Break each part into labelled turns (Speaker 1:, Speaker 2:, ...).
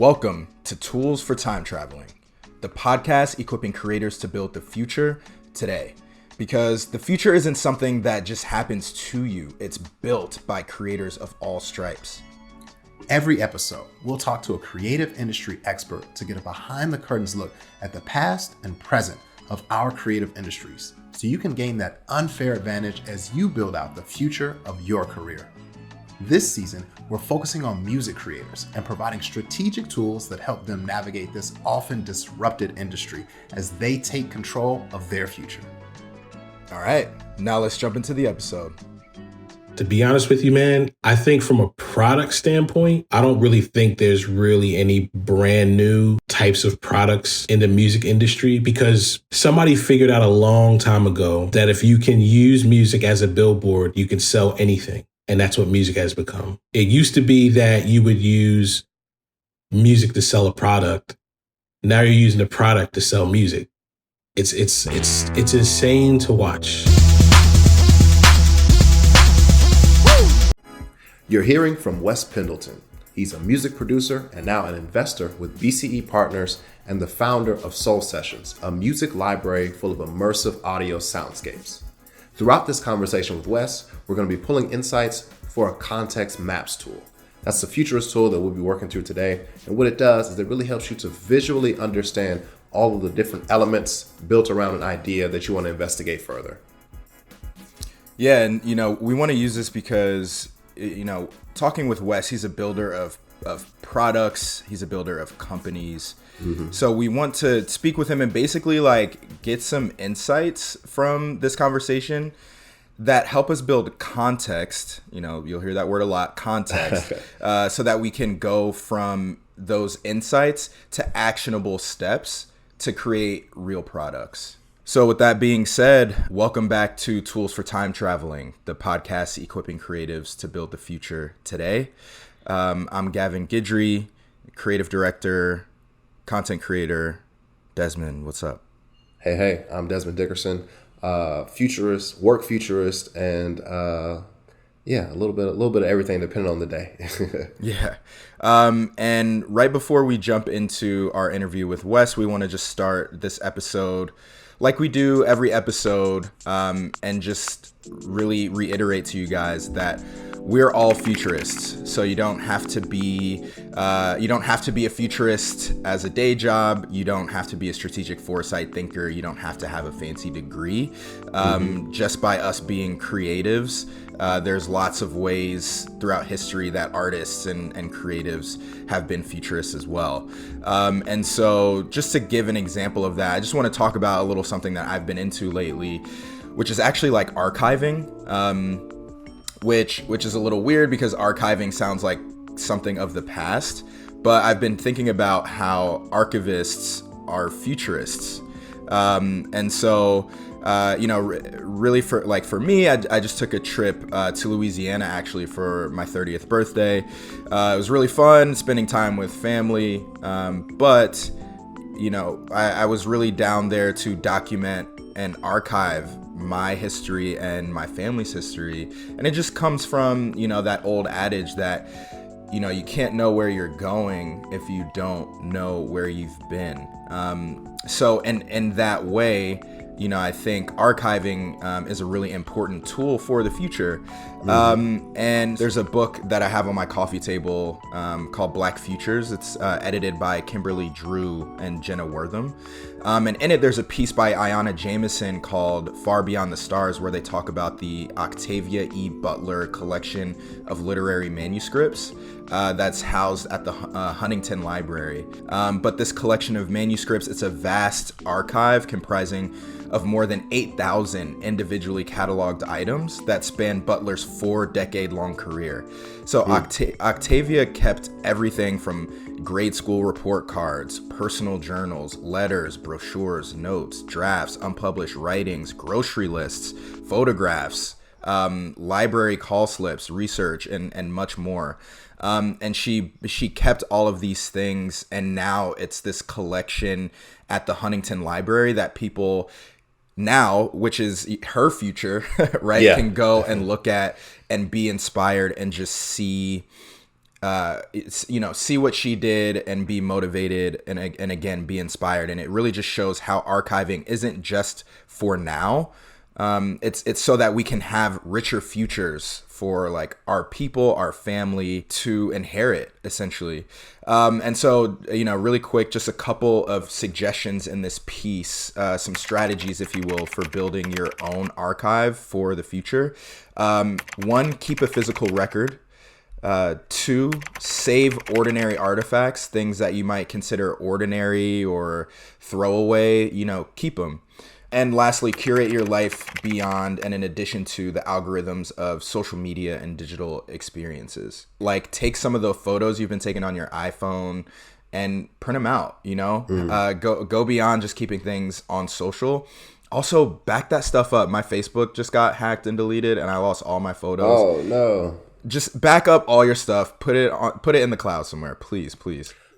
Speaker 1: Welcome to Tools for Time Traveling, the podcast equipping creators to build the future today. Because the future isn't something that just happens to you, it's built by creators of all stripes.
Speaker 2: Every episode, we'll talk to a creative industry expert to get a behind the curtains look at the past and present of our creative industries, so you can gain that unfair advantage as you build out the future of your career. This season, we're focusing on music creators and providing strategic tools that help them navigate this often disrupted industry as they take control of their future.
Speaker 1: All right, now let's jump into the episode.
Speaker 3: To be honest with you, man, I think from a product standpoint, I don't really think there's really any brand new types of products in the music industry, because somebody figured out a long time ago that if you can use music as a billboard, you can sell anything. And that's what music has become. It used to be that you would use music to sell a product. Now you're using a product to sell music. It's insane to watch.
Speaker 2: You're hearing from Wes Pendleton. He's a music producer and now an investor with BCE Partners and the founder of Soul Sessions, a music library full of immersive audio soundscapes. Throughout this conversation with Wes, we're going to be pulling insights for a context maps tool. That's the futurist tool that we'll be working through today. And what it does is it really helps you to visually understand all of the different elements built around an idea that you want to investigate further.
Speaker 1: Yeah, and we want to use this because talking with Wes, he's a builder of products, he's a builder of companies. Mm-hmm. So we want to speak with him and basically get some insights from this conversation that help us build context. You'll hear that word a lot, context, so that we can go from those insights to actionable steps to create real products. So with that being said, welcome back to Tools for Time Traveling, the podcast equipping creatives to build the future today. I'm Gavin Guidry, creative director, content creator. Desmond, what's up?
Speaker 2: Hey, I'm Desmond Dickerson, futurist, work futurist, and a little bit of everything depending on the day.
Speaker 1: Yeah. And right before we jump into our interview with Wes, we want to just start this episode like we do every episode, and just really reiterate to you guys that we're all futurists. So you don't have to be a futurist as a day job. You don't have to be a strategic foresight thinker. You don't have to have a fancy degree. Just by us being creatives, there's lots of ways throughout history that artists and creatives have been futurists as well. And so just to give an example of that, I just want to talk about a little something that I've been into lately, which is actually archiving, which is a little weird because archiving sounds like something of the past, but I've been thinking about how archivists are futurists. And so, really for me, I just took a trip to Louisiana actually for my 30th birthday. It was really fun spending time with family. But I was really down there to document and archive my history and my family's history. And it just comes from, that old adage that, you can't know where you're going if you don't know where you've been. So in that way, I think archiving is a really important tool for the future. And there's a book that I have on my coffee table called Black Futures. It's edited by Kimberly Drew and Jenna Wortham. And in it, there's a piece by Ayanna Jameson called Far Beyond the Stars, where they talk about the Octavia E. Butler collection of literary manuscripts that's housed at the Huntington Library. But this collection of manuscripts, it's a vast archive comprising of more than 8,000 individually cataloged items that span Butler's 4-decade-long career. So Octavia kept everything from grade school report cards, personal journals, letters, brochures, notes, drafts, unpublished writings, grocery lists, photographs, library call slips, research, and much more. And she kept all of these things, and now it's this collection at the Huntington Library that people now, which is her future, right, can go and look at and be inspired and just see see what she did and be motivated and again be inspired. And it really just shows how archiving isn't just for now. It's so that we can have richer futures for like our people, our family to inherit essentially. And so, really quick, just a couple of suggestions in this piece, some strategies, if you will, for building your own archive for the future. One, keep a physical record. Two, save ordinary artifacts, things that you might consider ordinary or throwaway, keep them. And lastly, curate your life beyond and in addition to the algorithms of social media and digital experiences. Like, take some of the photos you've been taking on your iPhone and print them out, go beyond just keeping things on social. Also, back that stuff up. My Facebook just got hacked and deleted and I lost all my photos.
Speaker 2: Oh, no.
Speaker 1: Just back up all your stuff, put it in the cloud somewhere, please.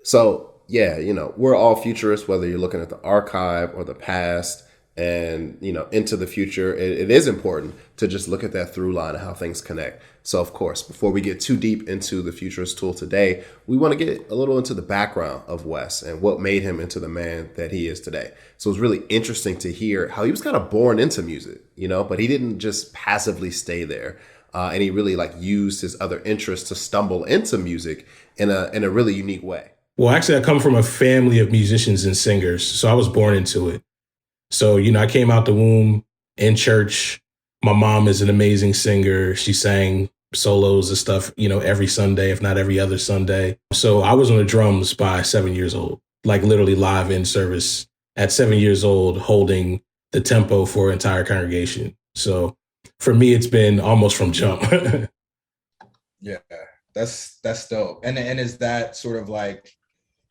Speaker 2: So, yeah, we're all futurists, whether you're looking at the archive or the past and, into the future. It is important to just look at that through line of how things connect. So, of course, before we get too deep into the futurist tool today, we want to get a little into the background of Wes and what made him into the man that he is today. So it's really interesting to hear how he was kind of born into music, but he didn't just passively stay there. And he really used his other interests to stumble into music in a really unique way.
Speaker 3: Well, actually, I come from a family of musicians and singers, so I was born into it. So, I came out the womb in church. My mom is an amazing singer. She sang solos and stuff, every Sunday, if not every other Sunday. So I was on the drums by 7 years old, like literally live in service at 7 years old, holding the tempo for an entire congregation. So for me, it's been almost from jump.
Speaker 1: Yeah, that's dope. And is that sort of like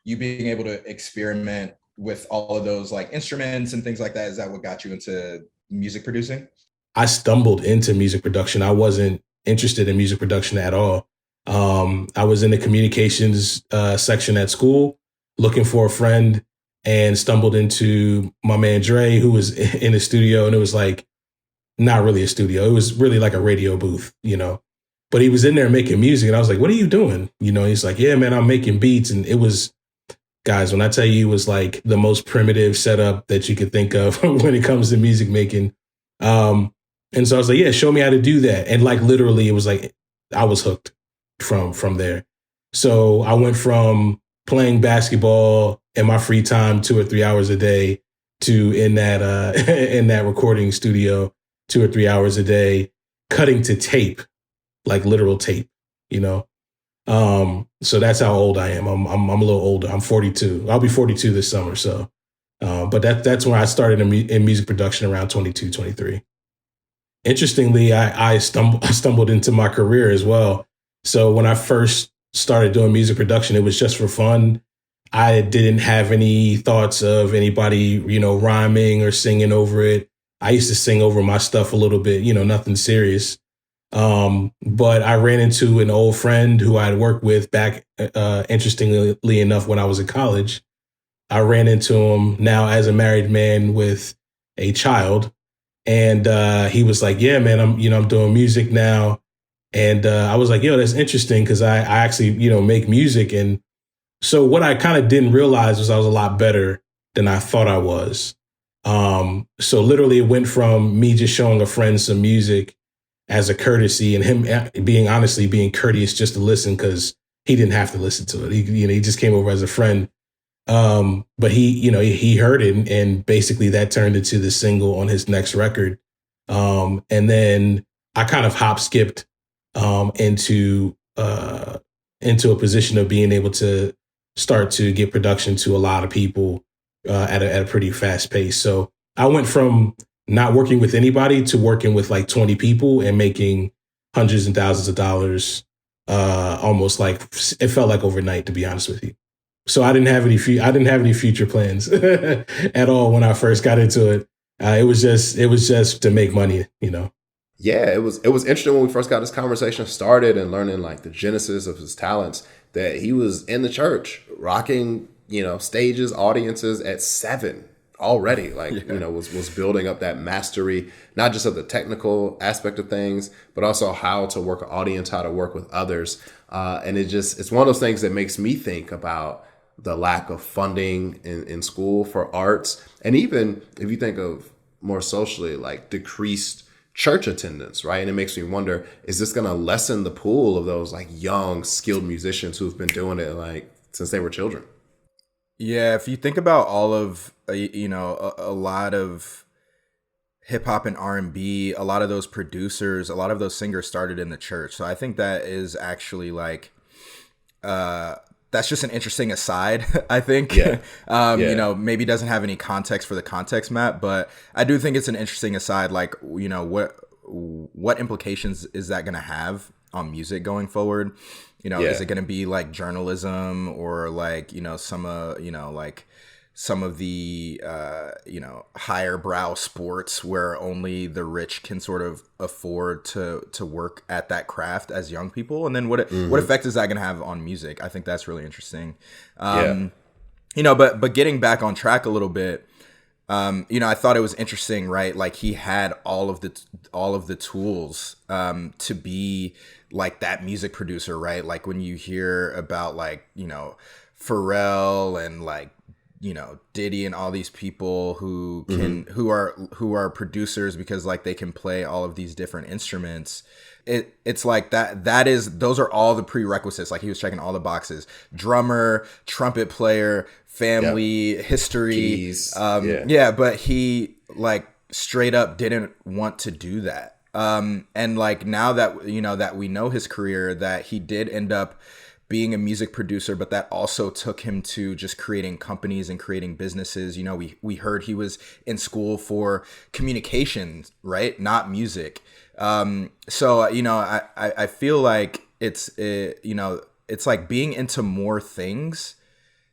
Speaker 1: you being able to experiment with all of those like instruments and things like that? Is that what got you into music producing?
Speaker 3: I stumbled into music production. I wasn't interested in music production at all. I was in the communications section at school looking for a friend and stumbled into my man Dre, who was in the studio, and it was like not really a studio. It was really like a radio booth, but he was in there making music. And I was like, what are you doing? He's like, yeah, man, I'm making beats. And it was, guys, when I tell you it was like the most primitive setup that you could think of when it comes to music making. And so I was like, yeah, show me how to do that. And like literally it was like I was hooked from there. So I went from playing basketball in my free time 2 or 3 hours a day to in that recording studio 2 or 3 hours a day, cutting to tape, like literal tape, So that's how old I am. I'm a little older. I'm 42. I'll be 42 this summer. So, but that's when I started in music production around 22, 23. Interestingly, I stumbled into my career as well. So when I first started doing music production, it was just for fun. I didn't have any thoughts of anybody, rhyming or singing over it. I used to sing over my stuff a little bit, nothing serious. But I ran into an old friend who I had worked with back, interestingly enough, when I was in college. I ran into him now as a married man with a child. And he was like, yeah, man, I'm doing music now. And I was like, yo, that's interesting because I actually, make music. And so what I kind of didn't realize was I was a lot better than I thought I was. So literally it went from me just showing a friend some music as a courtesy and him being courteous just to listen because he didn't have to listen to it. He just came over as a friend. But he heard it and basically that turned into the single on his next record. And then I kind of hop skipped into a position of being able to start to get production to a lot of people at a pretty fast pace. So I went from not working with anybody to working with like 20 people and making hundreds and thousands of dollars, almost like it felt like overnight, to be honest with you. So I didn't have any future plans at all when I first got into it. It was just to make money,
Speaker 2: Yeah, it was interesting when we first got this conversation started and learning like the genesis of his talents that he was in the church rocking, stages, audiences at 7 already. Like, was building up that mastery, not just of the technical aspect of things, but also how to work an audience, how to work with others. And it's one of those things that makes me think about the lack of funding in school for arts. And even if you think of more socially, like decreased church attendance, right? And it makes me wonder, is this going to lessen the pool of those like young, skilled musicians who've been doing it like since they were children?
Speaker 1: Yeah, if you think about all of, a lot of hip hop and R&B, a lot of those producers, a lot of those singers started in the church. So I think that is actually like, that's just an interesting aside, I think.
Speaker 2: Yeah.
Speaker 1: Maybe doesn't have any context for the context map, but I do think it's an interesting aside. Like, what implications is that going to have on music going forward? Is it going to be like journalism or like, some of the, higher brow sports where only the rich can sort of afford to work at that craft as young people? And then what effect is that going to have on music? I think that's really interesting. But getting back on track a little bit, I thought it was interesting, right? Like he had all of the tools to be like that music producer, right? Like when you hear about like, Pharrell and like, Diddy and all these people who can who are producers because like they can play all of these different instruments. It's like those are all the prerequisites. Like he was checking all the boxes: drummer, trumpet player, family, history.
Speaker 2: Keys.
Speaker 1: But he like straight up didn't want to do that. And like now that that we know his career, that he did end up being a music producer, but that also took him to just creating companies and creating businesses. We heard he was in school for communications, right? Not music. So I feel like it's like being into more things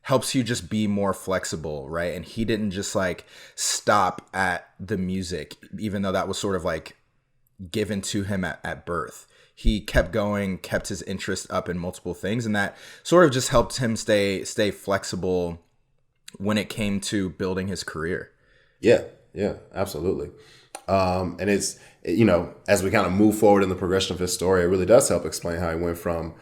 Speaker 1: helps you just be more flexible, right? And he didn't just like stop at the music, even though that was sort of like given to him at birth. He kept going, kept his interest up in multiple things, and that sort of just helped him stay flexible when it came to building his career.
Speaker 2: Yeah, absolutely. And it's, as we kind of move forward in the progression of his story, it really does help explain how he went from,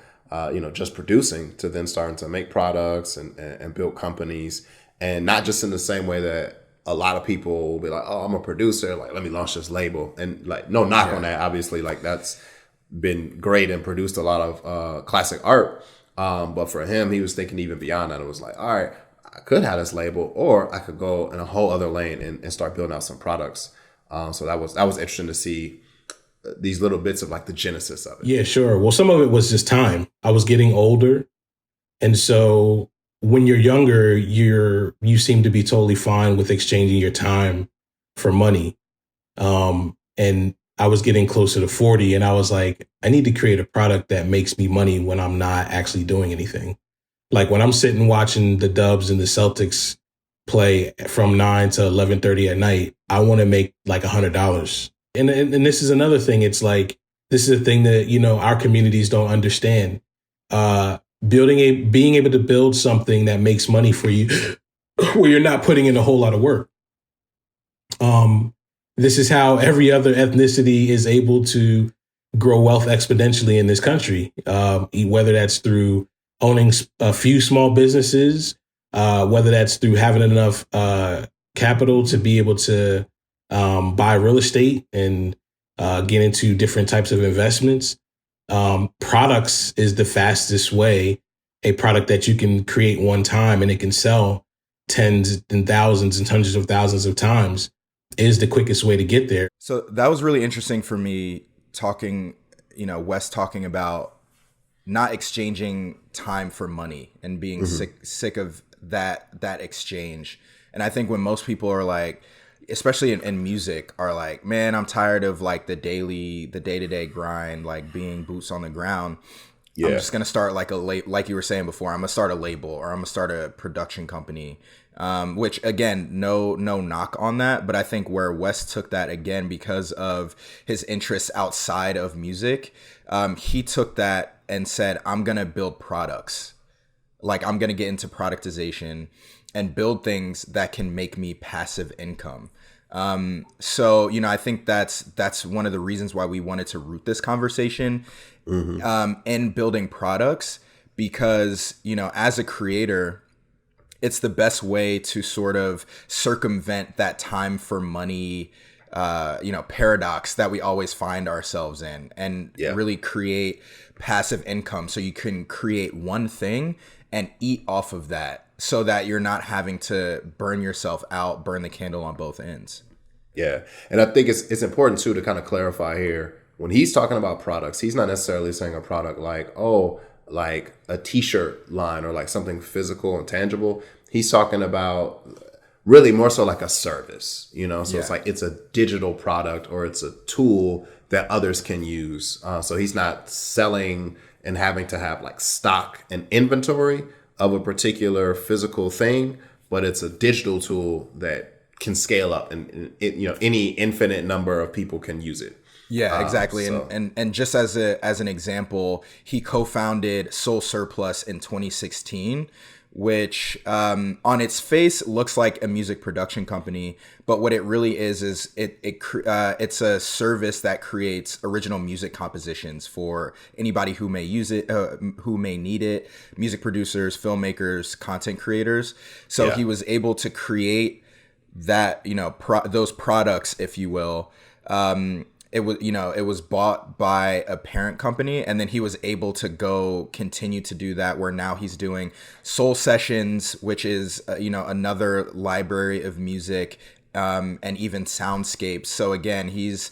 Speaker 2: just producing to then starting to make products and build companies, and not just in the same way that a lot of people will be like, oh, I'm a producer, like, let me launch this label. And like, no knock on that, obviously, like that's been great and produced a lot of classic art. But for him, he was thinking even beyond that. It was like, all right, I could have this label, or I could go in a whole other lane and start building out some products. So that was interesting to see these little bits of like the genesis of it.
Speaker 3: Yeah, sure. Well, some of it was just time. I was getting older. And so when you're younger, you seem to be totally fine with exchanging your time for money. And I was getting closer to 40 and I was like, I need to create a product that makes me money when I'm not actually doing anything. Like when I'm sitting watching the Dubs and the Celtics play from 9 to 11:30 at night, I want to make like $100. And this is another thing. It's like, this is a thing that, our communities don't understand. Being able to build something that makes money for you where you're not putting in a whole lot of work. This is how every other ethnicity is able to grow wealth exponentially in this country, whether that's through owning a few small businesses, whether that's through having enough capital to be able to buy real estate and get into different types of investments. Products is the fastest way, a product that you can create one time and it can sell tens and thousands and hundreds of thousands of times is the quickest way to get there.
Speaker 1: So that was really interesting for me talking, Wes talking about not exchanging time for money and being sick of that exchange. And I think when most people are like, especially in music, are like, man, I'm tired of like the day-to-day grind, like being boots on the ground. Yeah. I'm just going to start like like you were saying before, I'm going to start a label or I'm going to start a production company. Which again, no knock on that, but I think where Wes took that again because of his interests outside of music, he took that and said, I'm going to build products. Like I'm going to get into productization and build things that can make me passive income. So, I think that's one of the reasons why we wanted to root this conversation in building products, because, as a creator, it's the best way to sort of circumvent that time for money, paradox that we always find ourselves in, and really create passive income. So you can create one thing and eat off of that, so that you're not having to burn yourself out, burn the candle on both ends.
Speaker 2: Yeah. And I think it's important too to kind of clarify here. When he's talking about products, he's not necessarily saying a product like, like a t-shirt line or like something physical and tangible. He's talking about really more so like a service, so it's like it's a digital product or it's a tool that others can use. So he's not selling and having to have like stock and inventory of a particular physical thing, but it's a digital tool that can scale up, and any infinite number of people can use it.
Speaker 1: Yeah, exactly. And just as an example, he co-founded Soul Surplus in 2016, which on its face looks like a music production company, but what it really is it's a service that creates original music compositions for anybody who may use it, who may need it, music producers, filmmakers, content creators. So he was able to create that, those products, if you will. It was bought by a parent company, and then he was able to continue to do that, where now he's doing Soul Sessions, which is another library of music, and even soundscapes. So again, he's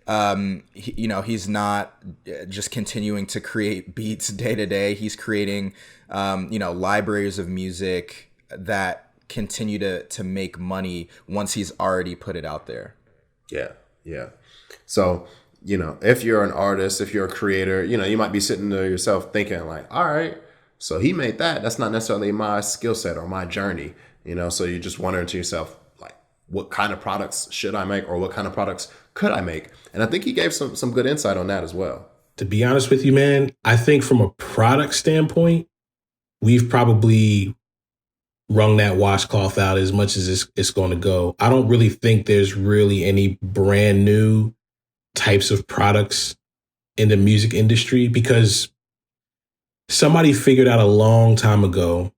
Speaker 1: not just continuing to create beats day to day. He's creating libraries of music that continue to make money once he's already put it out there.
Speaker 2: Yeah. So, if you're an artist, if you're a creator, you might be sitting there yourself thinking like, all right, so he made that. That's not necessarily my skill set or my journey, so you're just wondering to yourself, like, what kind of products should I make, or what kind of products could I make? And I think he gave some good insight on that as well.
Speaker 3: To be honest with you, man, I think from a product standpoint, we've probably wrung that washcloth out as much as it's going to go. I don't really think there's really any brand new types of products in the music industry, because somebody figured out a long time ago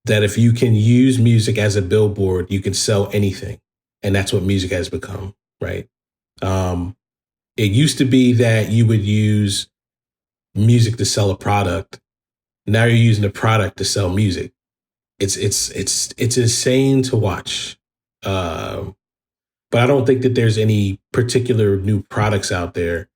Speaker 3: that if you can use music as a billboard, you can sell anything. And that's what music has become, right? It used to be that you would use music to sell a product. Now you're using a product to sell music. It's insane to watch. But I don't think that there's any particular new products out there.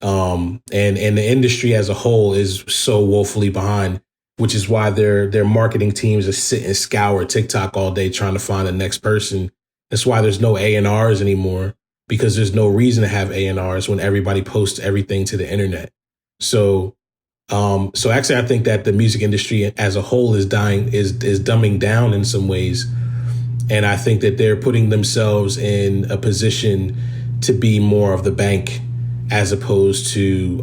Speaker 3: And the industry as a whole is so woefully behind, which is why their marketing teams are sit and scour TikTok all day trying to find the next person. That's why there's no A&Rs anymore, because there's no reason to have A&Rs when everybody posts everything to the internet. So actually, I think that the music industry as a whole is dumbing down in some ways. And I think that they're putting themselves in a position to be more of the bank, as opposed to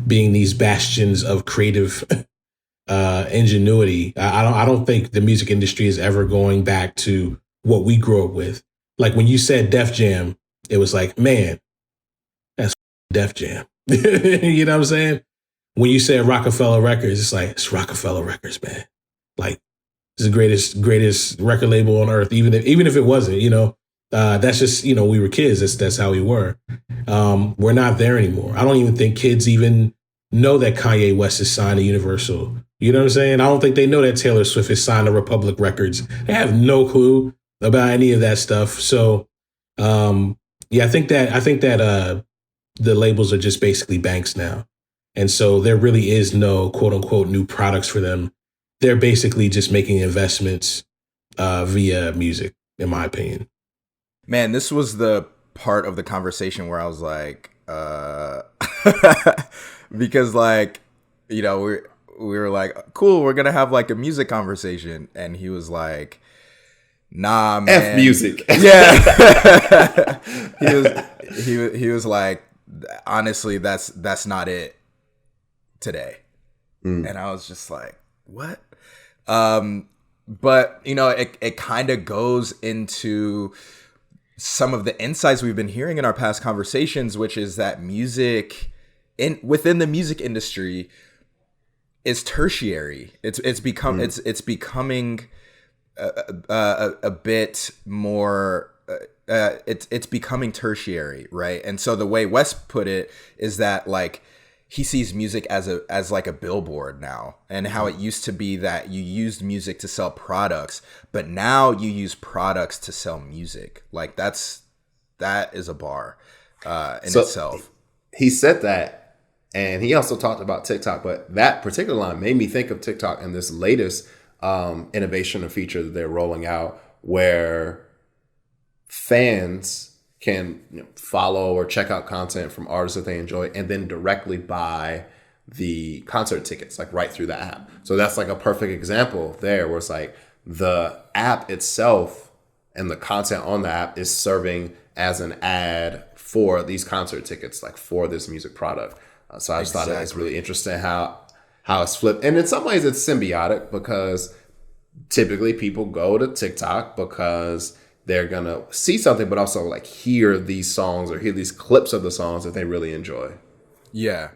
Speaker 3: being these bastions of creative ingenuity. I don't think the music industry is ever going back to what we grew up with. Like when you said Def Jam, it was like, man, that's Def Jam. You know what I'm saying? When you said Rockefeller Records, it's like, it's Rockefeller Records, man. Like, it's the greatest record label on earth, even if it wasn't, that's just, we were kids. That's how we were. We're not there anymore. I don't even think kids even know that Kanye West is signed to Universal. You know what I'm saying? I don't think they know that Taylor Swift is signed to Republic Records. They have no clue about any of that stuff. So, I think that the labels are just basically banks now. And so there really is no quote unquote new products for them. They're basically just making investments via music, in my opinion.
Speaker 1: Man, this was the part of the conversation where I was like, because we were like, cool, we're going to have like a music conversation. And he was like, nah, man.
Speaker 2: F music.
Speaker 1: Yeah. he was like, honestly, that's not it today. And I was just like, what? But it kind of goes into some of the insights we've been hearing in our past conversations, which is that music within the music industry is tertiary. It's becoming a bit more. It's becoming tertiary, right? And so the way Wes put it is that like he sees music as like a billboard now, and how it used to be that you used music to sell products, but now you use products to sell music. Like that is a bar in itself.
Speaker 2: He said that, and he also talked about TikTok, but that particular line made me think of TikTok and this latest innovation and feature that they're rolling out, where fans can follow or check out content from artists that they enjoy and then directly buy the concert tickets, like right through the app. So that's like a perfect example there, where it's like the app itself and the content on the app is serving as an ad for these concert tickets, like for this music product. So I just thought that was really interesting how it's flipped. And in some ways it's symbiotic, because typically people go to TikTok because they're going to see something, but also like hear these songs or hear these clips of the songs that they really enjoy.
Speaker 1: Yeah.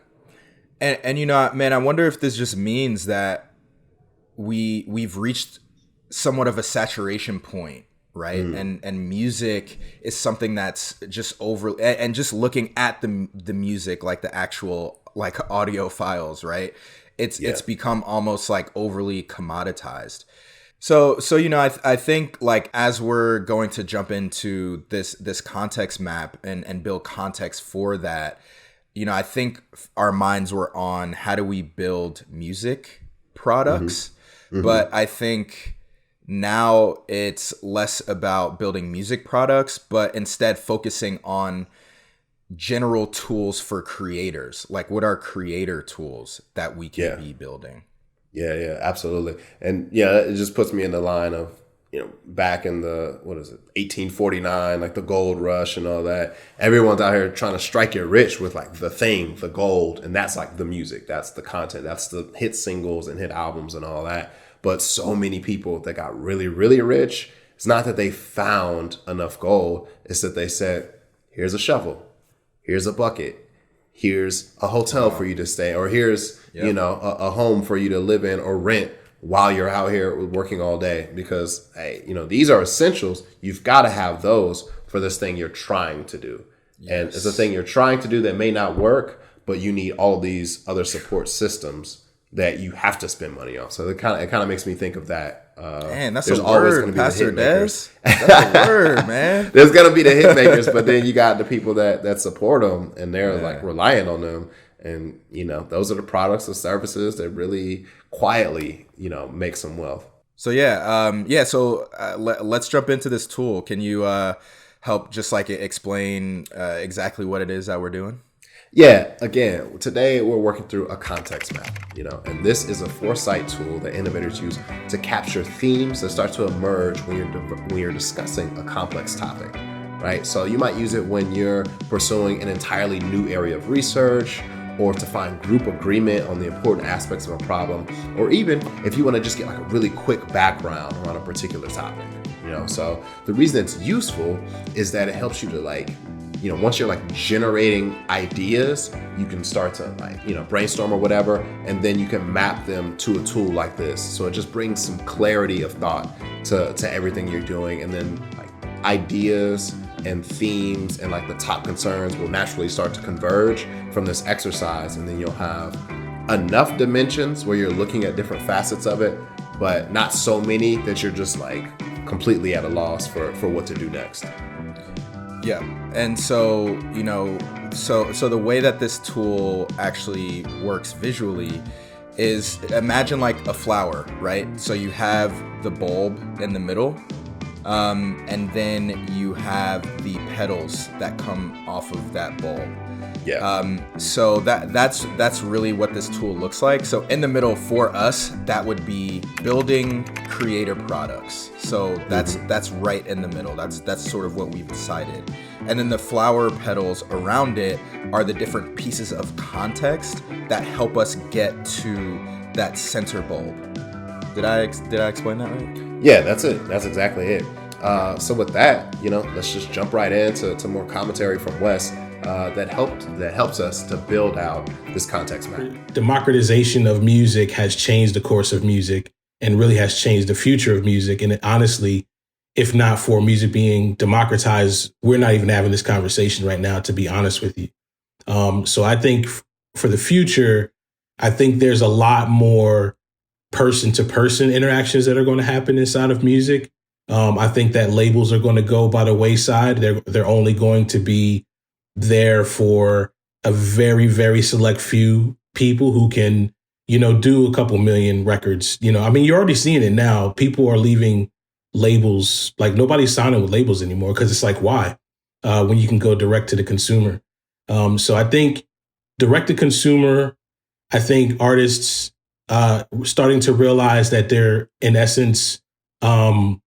Speaker 1: And you know, man, I wonder if this just means that we've reached somewhat of a saturation point, right? And music is something that's just over, and just looking at the music, like the actual like audio files, right? It's become almost like overly commoditized. So you know, I think like as we're going to jump into this context map and build context for that, you know, I think our minds were on how do we build music products, but I think now it's less about building music products, but instead focusing on general tools for creators. Like, what are creator tools that we can be building?
Speaker 2: Yeah, absolutely. And yeah, it just puts me in the line of, back in the, 1849, like the gold rush and all that. Everyone's out here trying to strike it rich with like the thing, the gold. And that's like the music. That's the content. That's the hit singles and hit albums and all that. But so many people that got really, really rich, it's not that they found enough gold. It's that they said, here's a shovel, here's a bucket, here's a hotel for you to stay, or here's, a home for you to live in or rent while you're out here working all day. Because, hey, these are essentials. You've got to have those for this thing you're trying to do. Yes. And it's a thing you're trying to do that may not work, but you need all these other support systems that you have to spend money on. So it kind of makes me think of that.
Speaker 1: Man, that's a word, Pastor Des. That's a word, man.
Speaker 2: There's going to be the hit makers, but then you got the people that support them, and they're like relying on them. And, those are the products and services that really quietly, make some wealth.
Speaker 1: So, let's jump into this tool. Can you help just like explain exactly what it is that we're doing?
Speaker 2: Yeah, again, today we're working through a context map, and this is a foresight tool that innovators use to capture themes that start to emerge when you're discussing a complex topic, right? So you might use it when you're pursuing an entirely new area of research, or to find group agreement on the important aspects of a problem, or even if you want to just get like a really quick background around a particular topic, So the reason it's useful is that it helps you to once you're like generating ideas, you can start to brainstorm or whatever, and then you can map them to a tool like this. So it just brings some clarity of thought to everything you're doing, and then like ideas and themes and like the top concerns will naturally start to converge from this exercise, and then you'll have enough dimensions where you're looking at different facets of it, but not so many that you're just like completely at a loss for what to do next.
Speaker 1: Yeah. And so, so the way that this tool actually works visually is, imagine like a flower, right? So you have the bulb in the middle, and then you have the petals that come off of that bulb. Yeah. So that's really what this tool looks like. So in the middle for us, that would be building creator products. So that's right in the middle. That's sort of what we've decided. And then the flower petals around it are the different pieces of context that help us get to that center bulb. Did I explain that right?
Speaker 2: Yeah, that's it. That's exactly it. So with that, let's just jump right into more commentary from Wes that helps us to build out this context map.
Speaker 3: Democratization of music has changed the course of music and really has changed the future of music. And honestly, if not for music being democratized, we're not even having this conversation right now, to be honest with you. So I think for the future, I think there's a lot more person to person interactions that are going to happen inside of music. I think that labels are going to go by the wayside. They're only going to be there for a very, very select few people who can, do a couple million records. You're already seeing it now. People are leaving labels, like nobody's signing with labels anymore because it's like, why? When you can go direct to the consumer. So I think direct to consumer, I think artists starting to realize that they're in essence almost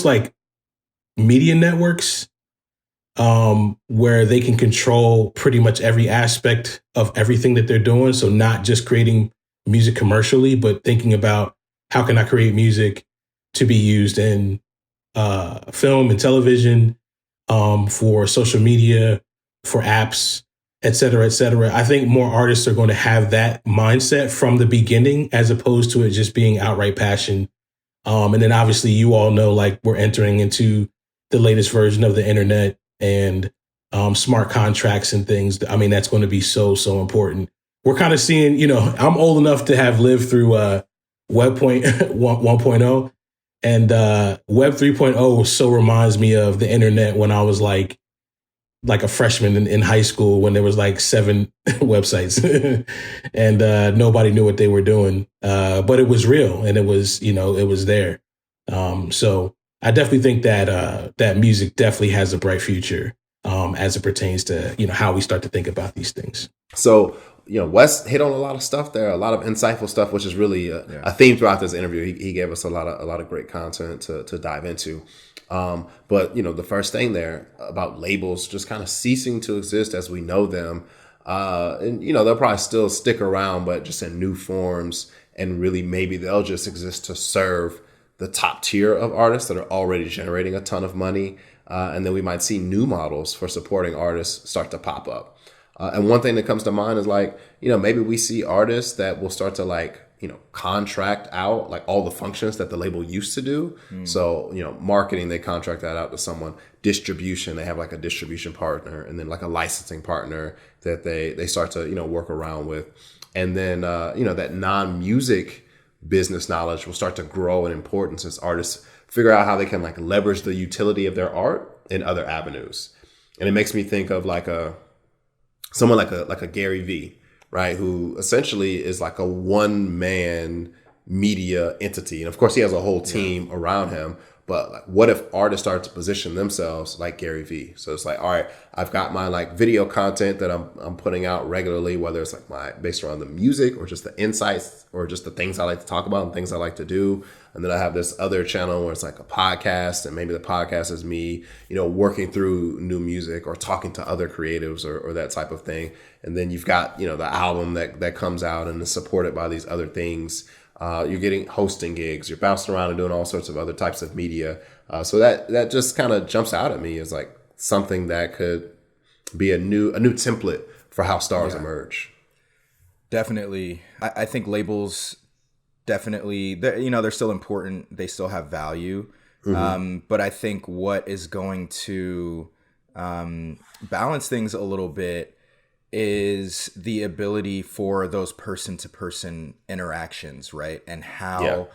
Speaker 3: like media networks where they can control pretty much every aspect of everything that they're doing. So not just creating music commercially, but thinking about how can I create music to be used in film and television, for social media, for apps, et cetera, et cetera. I think more artists are going to have that mindset from the beginning, as opposed to it just being outright passion. And then obviously you all know, like, we're entering into the latest version of the internet and smart contracts and things. I mean, that's going to be so, so important. We're kind of seeing, I'm old enough to have lived through Web 1.0, and Web 3.0 so reminds me of the internet when I was like a freshman in high school, when there was like 7 websites and nobody knew what they were doing. But it was real, and it was, it was there. So I definitely think that that music definitely has a bright future as it pertains to, how we start to think about these things.
Speaker 2: So, Wes hit on a lot of stuff there, a lot of insightful stuff, which is really a theme throughout this interview. He gave us a lot of great content to dive into. But the first thing there about labels just kind of ceasing to exist as we know them, and they'll probably still stick around, but just in new forms, and really maybe they'll just exist to serve the top tier of artists that are already generating a ton of money, and then we might see new models for supporting artists start to pop up. And one thing that comes to mind is maybe we see artists that will start to contract out like all the functions that the label used to do. So, marketing, they contract that out to someone. Distribution, they have like a distribution partner, and then like a licensing partner that they start to, work around with. And then, that non-music business knowledge will start to grow in importance as artists figure out how they can leverage the utility of their art in other avenues. And it makes me think of someone like a Gary V, right? Who essentially is like a one-man media entity. And of course he has a whole team around him, but what if artists start to position themselves like Gary V? So it's all right, I've got my video content that I'm putting out regularly, whether it's based around the music or just the insights or just the things I like to talk about and things I like to do. And then I have this other channel where it's like a podcast, and maybe the podcast is me, working through new music or talking to other creatives or that type of thing. And then you've got, the album that comes out and is supported by these other things. You're getting hosting gigs, you're bouncing around and doing all sorts of other types of media. So that just kind of jumps out at me as something that could be a new template for how stars emerge.
Speaker 1: Definitely. I think labels definitely, they're still important. They still have value. But I think what is going to balance things a little bit is the ability for those person-to-person interactions, right? And how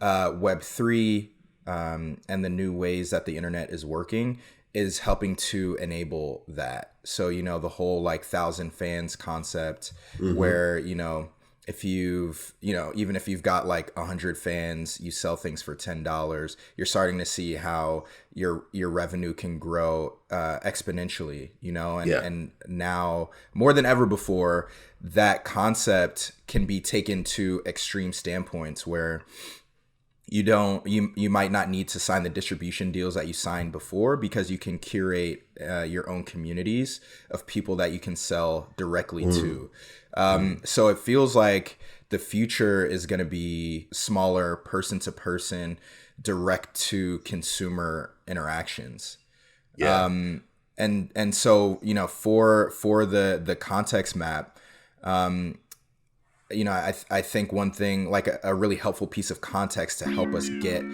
Speaker 1: Web3 and the new ways that the internet is working is helping to enable that. So, the whole 1,000 fans concept, where, if you've, even if you've got 100 fans, you sell things for $10, you're starting to see how your revenue can grow exponentially, and now more than ever before, that concept can be taken to extreme standpoints where you might not need to sign the distribution deals that you signed before, because you can curate your own communities of people that you can sell directly to. So it feels like the future is going to be smaller person to person, direct to consumer interactions.
Speaker 2: Yeah.
Speaker 1: And so, for the context map, I think one thing, like a really helpful piece of context to help us get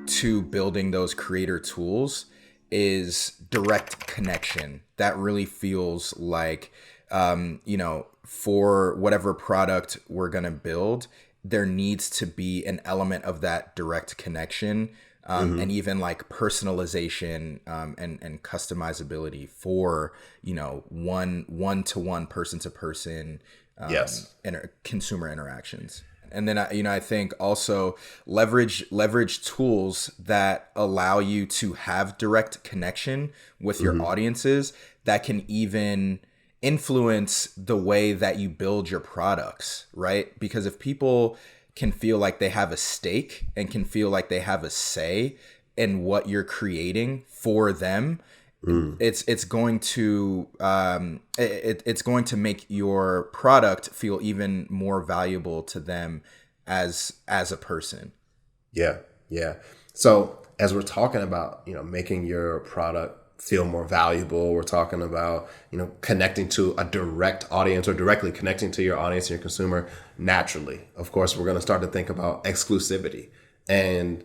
Speaker 1: to building those creator tools, is direct connection. That really feels like, for whatever product we're going to build, there needs to be an element of that direct connection, and even like personalization, and customizability for, one-to-one, person-to-person,
Speaker 2: Yes.
Speaker 1: consumer interactions. And then I think also leverage tools that allow you to have direct connection with your audiences, that can even influence the way that you build your products, right? Because if people can feel like they have a stake and can feel like they have a say in what you're creating for them, it's going to it's going to make your product feel even more valuable to them as a person.
Speaker 2: Yeah. Yeah. So as we're talking about, making your product feel more valuable, we're talking about, connecting to a direct audience, or directly connecting to your audience and your consumer naturally. Of course, we're going to start to think about exclusivity. And,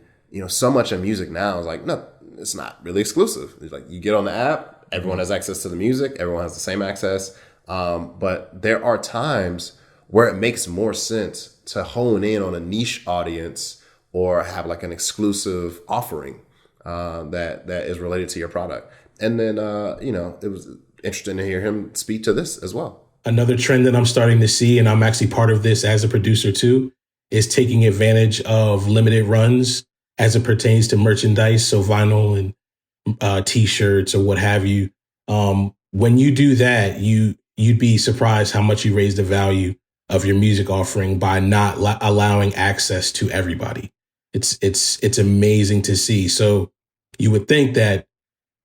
Speaker 2: so much of music now is like, no, it's not really exclusive. It's like you get on the app, everyone has access to the music, everyone has the same access. But there are times where it makes more sense to hone in on a niche audience, or have like an exclusive offering that is related to your product. And then, it was interesting to hear him speak to this as well.
Speaker 3: Another trend that I'm starting to see, and I'm actually part of this as a producer too, is taking advantage of limited runs as it pertains to merchandise. So vinyl and T-shirts or what have you. When you do that, you'd be surprised how much you raise the value of your music offering by not allowing access to everybody. It's amazing to see. So you would think that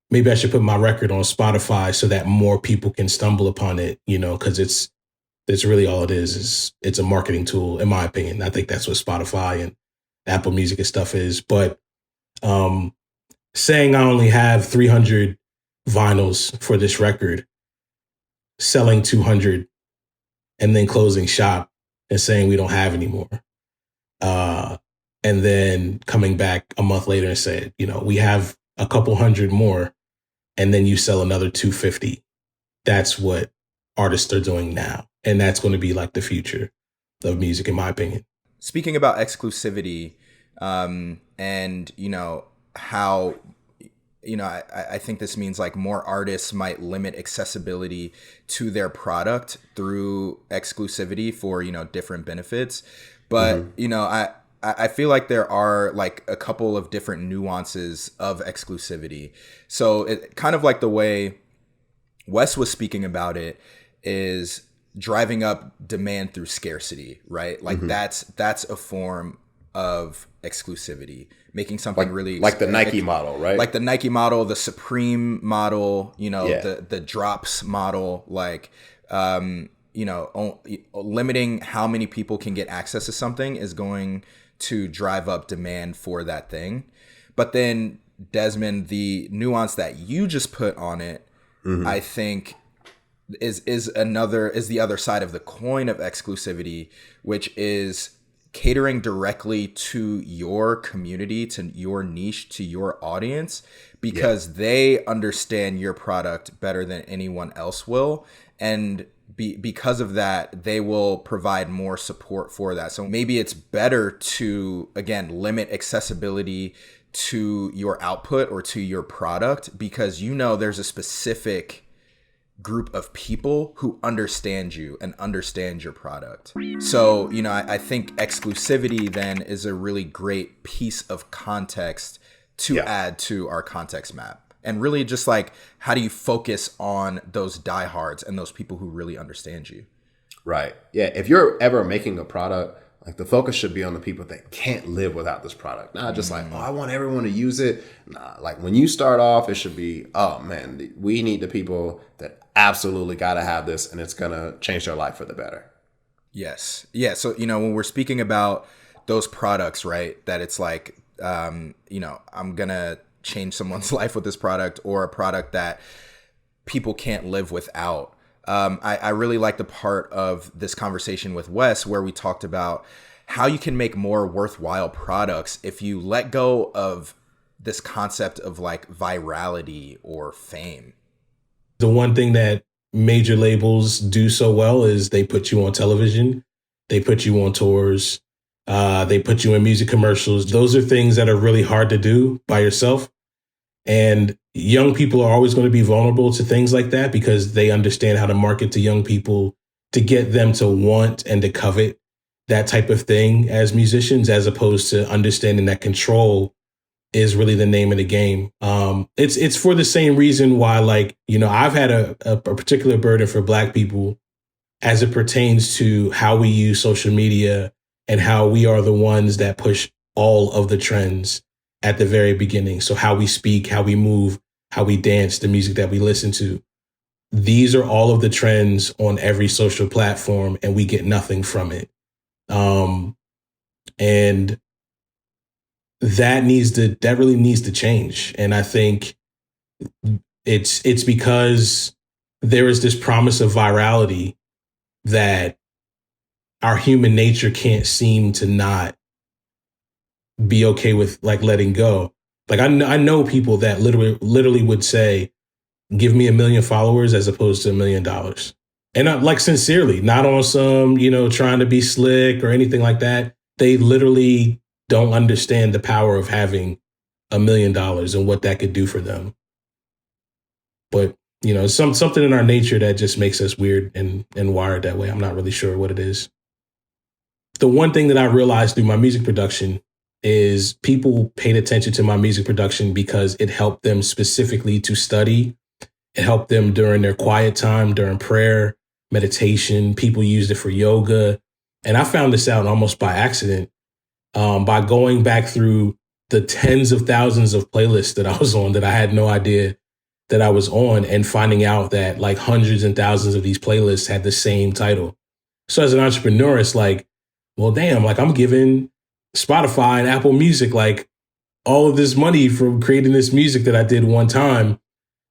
Speaker 3: maybe I should put my record on Spotify so that more people can stumble upon it, because it's really all it is it's a marketing tool, in my opinion. I think that's what Spotify and Apple Music and stuff is. But saying I only have 300 vinyls for this record, selling 200, and then closing shop and saying we don't have any more. And then coming back a month later and saying, we have a couple hundred more, and then you sell another 250. That's what artists are doing now. And that's going to be like the future of music, in my opinion.
Speaker 1: Speaking about exclusivity, and how, I think this means like more artists might limit accessibility to their product through exclusivity for, different benefits. But, I feel like there are like a couple of different nuances of exclusivity. So it kind of like the way Wes was speaking about it is driving up demand through scarcity, right? Like that's a form of exclusivity, making something really
Speaker 2: like the Nike model, right?
Speaker 1: Like the Nike model, the Supreme model, the drops model, like, limiting how many people can get access to something is going to drive up demand for that thing. But then, Desmond, the nuance that you just put on it, I think is the other side of the coin of exclusivity, which is catering directly to your community, to your niche, to your audience, because they understand your product better than anyone else will. And because of that, they will provide more support for that. So maybe it's better to, again, limit accessibility to your output or to your product, because there's a specific group of people who understand you and understand your product. So, I think exclusivity then is a really great piece of context to add to our context map. And really just like, how do you focus on those diehards and those people who really understand you?
Speaker 2: Right. Yeah. If you're ever making a product Like the focus should be on the people that can't live without this product. Not just like, oh, I want everyone to use it. Nah, like when you start off, it should be, oh man, we need the people that absolutely got to have this and it's going to change their life for the better.
Speaker 1: Yes. Yeah. So, when we're speaking about those products, right, that it's like, I'm going to change someone's life with this product, or a product that people can't live without. I really like the part of this conversation with Wes where we talked about how you can make more worthwhile products if you let go of this concept of like virality or fame.
Speaker 3: The one thing that major labels do so well is they put you on television, they put you on tours, they put you in music commercials. Those are things that are really hard to do by yourself. And young people are always going to be vulnerable to things like that because they understand how to market to young people to get them to want and to covet that type of thing as musicians, as opposed to understanding that control is really the name of the game. It's for the same reason why, like, I've had a particular burden for Black people as it pertains to how we use social media and how we are the ones that push all of the trends at the very beginning. So how we speak, how we move, how we dance, the music that we listen to. These are all of the trends on every social platform, and we get nothing from it. And that really needs to change. And I think it's because there is this promise of virality that our human nature can't seem to not be okay with, like, letting go. Like I know people that literally would say, give me 1 million followers as opposed to $1 million. And like sincerely, not on some, trying to be slick or anything like that. They literally don't understand the power of having $1 million and what that could do for them. But, something in our nature that just makes us weird and wired that way. I'm not really sure what it is. The one thing that I realized through my music production is people paid attention to my music production because it helped them specifically to study. It helped them during their quiet time, during prayer, meditation. People used it for yoga. And I found this out almost by accident, by going back through the tens of thousands of playlists that I was on that I had no idea that I was on, and finding out that like hundreds and thousands of these playlists had the same title. So as an entrepreneur, it's like, well, damn, like I'm giving Spotify and Apple Music like all of this money for creating this music that I did one time.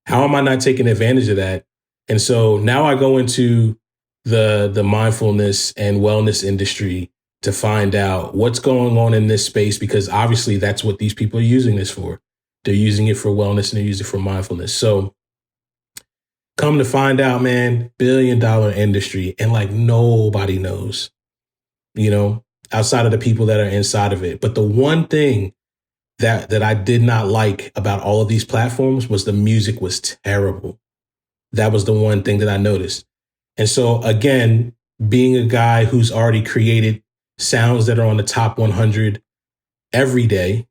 Speaker 3: How am I not taking advantage of that? And so now I go into the mindfulness and wellness industry to find out what's going on in this space, because obviously that's what these people are using this for. They're using it for wellness and they're using it for mindfulness. So come to find out, man, $1 billion industry, and like nobody knows, outside of the people that are inside of it. But the one thing that I did not like about all of these platforms was the music was terrible. That was the one thing that I noticed. And so again, being a guy who's already created sounds that are on the top 100 every day,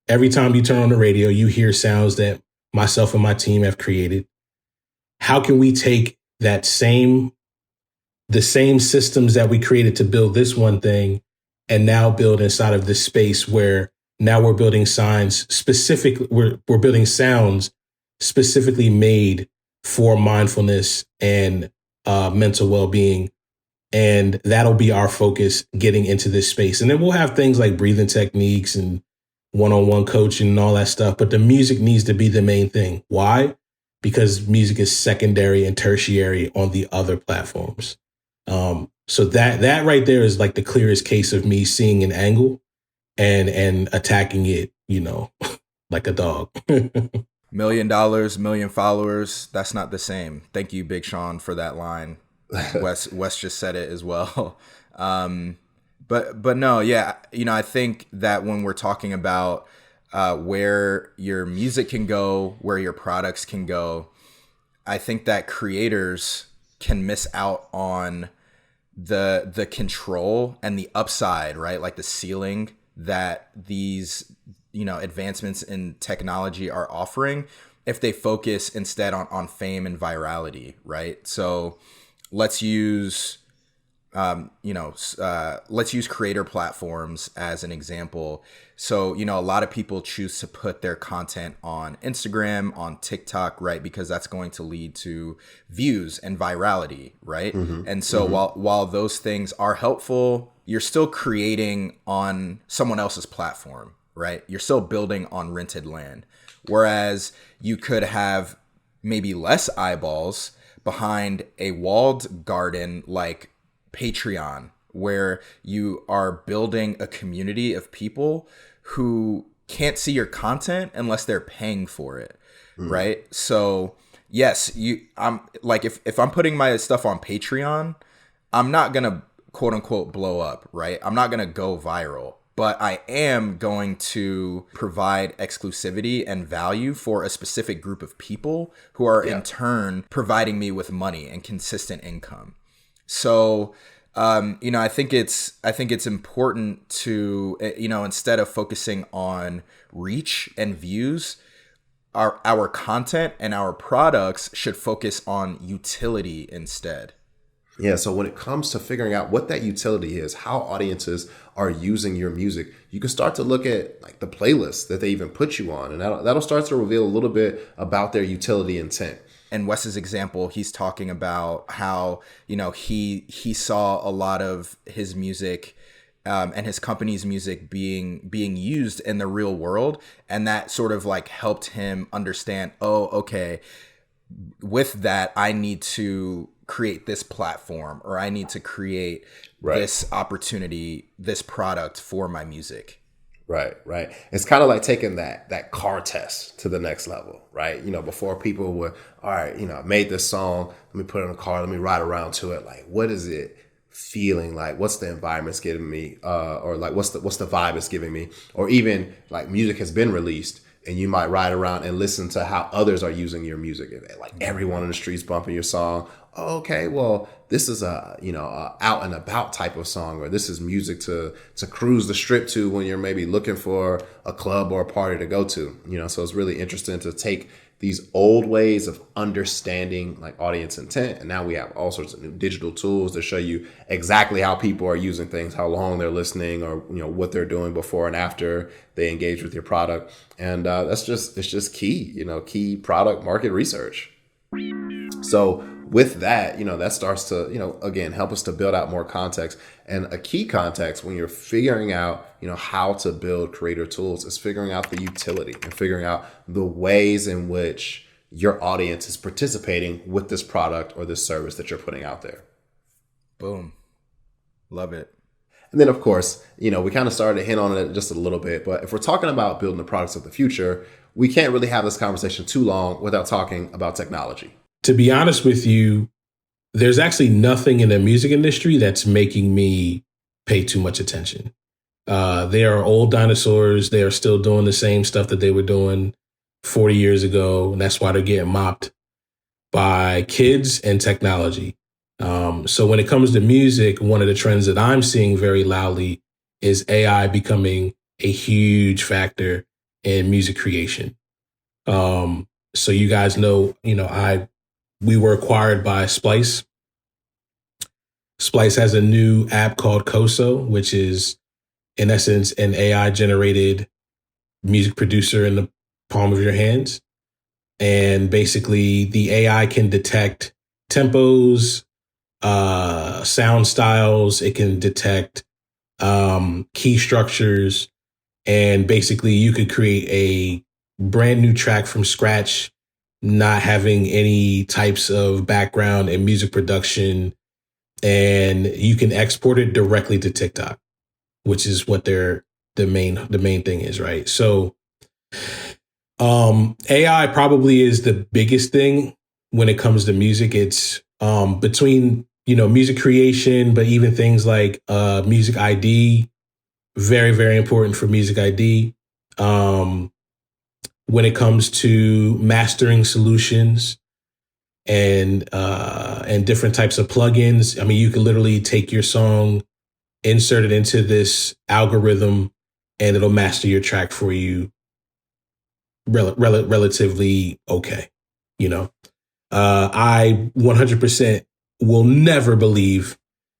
Speaker 3: every time you turn on the radio, you hear sounds that myself and my team have created. How can we take the same systems that we created to build this one thing and now build inside of this space where now we're building we're building sounds specifically made for mindfulness and mental well-being. And that'll be our focus getting into this space. And then we'll have things like breathing techniques and one-on-one coaching and all that stuff. But the music needs to be the main thing. Why? Because music is secondary and tertiary on the other platforms. So that right there is like the clearest case of me seeing an angle and attacking it, like a dog.
Speaker 1: $1 million, 1 million followers. That's not the same. Thank you, Big Sean, for that line. Wes just said it as well. But no, yeah. I think that when we're talking about where your music can go, where your products can go, I think that creators can miss out on the control and the upside, right? Like the ceiling that these, advancements in technology are offering if they focus instead on fame and virality, right? So let's use let's use creator platforms as an example. So, a lot of people choose to put their content on Instagram, on TikTok, right? Because that's going to lead to views and virality, right? And so while those things are helpful, you're still creating on someone else's platform, right? You're still building on rented land. Whereas you could have maybe less eyeballs behind a walled garden like Patreon, where you are building a community of people who can't see your content unless they're paying for it, right? So yes, I'm like, if I'm putting my stuff on Patreon, I'm not gonna quote unquote blow up, right? I'm not gonna go viral, but I am going to provide exclusivity and value for a specific group of people who are in turn providing me with money and consistent income. So, I think it's important to, instead of focusing on reach and views, our content and our products should focus on utility instead.
Speaker 2: Yeah, so when it comes to figuring out what that utility is, how audiences are using your music, you can start to look at like the playlists that they even put you on, and that'll start to reveal a little bit about their utility intent.
Speaker 1: In Wes's example, he's talking about how, he saw a lot of his music and his company's music being used in the real world, and that sort of like helped him understand, oh, okay, with that I need to create this platform, or I need to create this opportunity, this product for my music.
Speaker 2: Right. It's kind of like taking that car test to the next level, right? Before people were, all right, I made this song, let me put it in a car, let me ride around to it. Like, what is it feeling like? What's the environment's giving me? Or like, what's the vibe it's giving me? Or even like music has been released, and you might ride around and listen to how others are using your music. Like everyone in the streets bumping your song. Oh, okay, well, this is a out and about type of song, or this is music to cruise the strip to when you're maybe looking for a club or a party to go to. So it's really interesting to take these old ways of understanding like audience intent, and now we have all sorts of new digital tools to show you exactly how people are using things, how long they're listening, or what they're doing before and after they engage with your product. And it's just key product market research. So with that, that starts to, again, help us to build out more context. And a key context when you're figuring out, how to build creator tools is figuring out the utility and figuring out the ways in which your audience is participating with this product or this service that you're putting out there.
Speaker 1: Boom. Love it.
Speaker 2: And then, of course, we kind of started to hint on it just a little bit. But if we're talking about building the products of the future, we can't really have this conversation too long without talking about technology.
Speaker 3: To be honest with you, there's actually nothing in the music industry that's making me pay too much attention. They are old dinosaurs. They are still doing the same stuff that they were doing 40 years ago. And that's why they're getting mopped by kids and technology. So when it comes to music, one of the trends that I'm seeing very loudly is AI becoming a huge factor in music creation. So you guys know, we were acquired by Splice. Splice has a new app called Koso, which is in essence an AI generated music producer in the palm of your hands. And basically the AI can detect tempos, sound styles. It can detect key structures. And basically you could create a brand new track from scratch, not having any types of background in music production. And you can export it directly to TikTok, which is what the main thing is, right? So AI probably is the biggest thing when it comes to music. It's between, music creation, but even things like music ID, very, very important for music ID. When it comes to mastering solutions and different types of plugins. I mean, you can literally take your song, insert it into this algorithm, and it'll master your track for you relatively okay. I 100% will never believe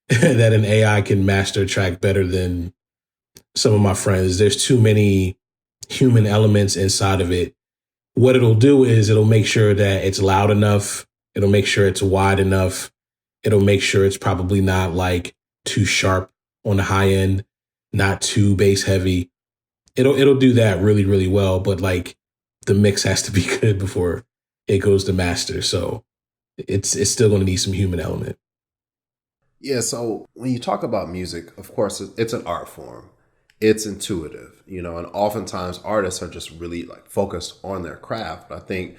Speaker 3: that an AI can master a track better than some of my friends. There's too many human elements inside of it. What it'll do is it'll make sure that it's loud enough. It'll make sure it's wide enough. It'll make sure it's probably not like too sharp on the high end, not too bass heavy. It'll do that really, really well. But like the mix has to be good before it goes to master. So it's still going to need some human element.
Speaker 2: Yeah, so when you talk about music, of course, it's an art form. It's intuitive, and oftentimes artists are just really like focused on their craft. But I think,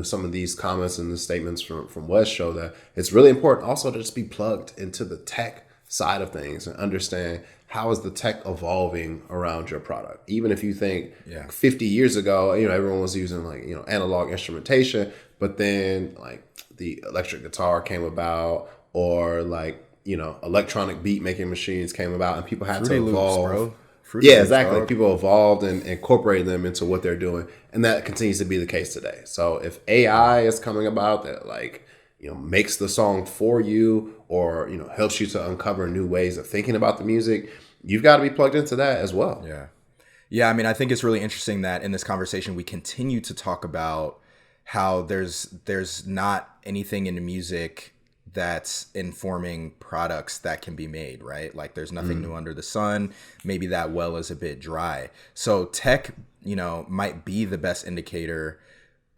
Speaker 2: some of these comments and the statements from Wes show that it's really important also to just be plugged into the tech side of things and understand how is the tech evolving around your product. Even if you think 50 years ago, everyone was using like, analog instrumentation, but then like the electric guitar came about, or like, electronic beat making machines came about, and people had
Speaker 1: Fruity
Speaker 2: to evolve.
Speaker 1: Loops, bro.
Speaker 2: Yeah, exactly. People evolved and incorporated them into what they're doing. And that continues to be the case today. So if AI is coming about that like, makes the song for you, or, helps you to uncover new ways of thinking about the music, you've got to be plugged into that as well.
Speaker 1: Yeah. Yeah. I mean, I think it's really interesting that in this conversation, we continue to talk about how there's not anything in the music that's informing products that can be made, right? Like there's nothing new under the sun. Maybe that well is a bit dry. So tech, might be the best indicator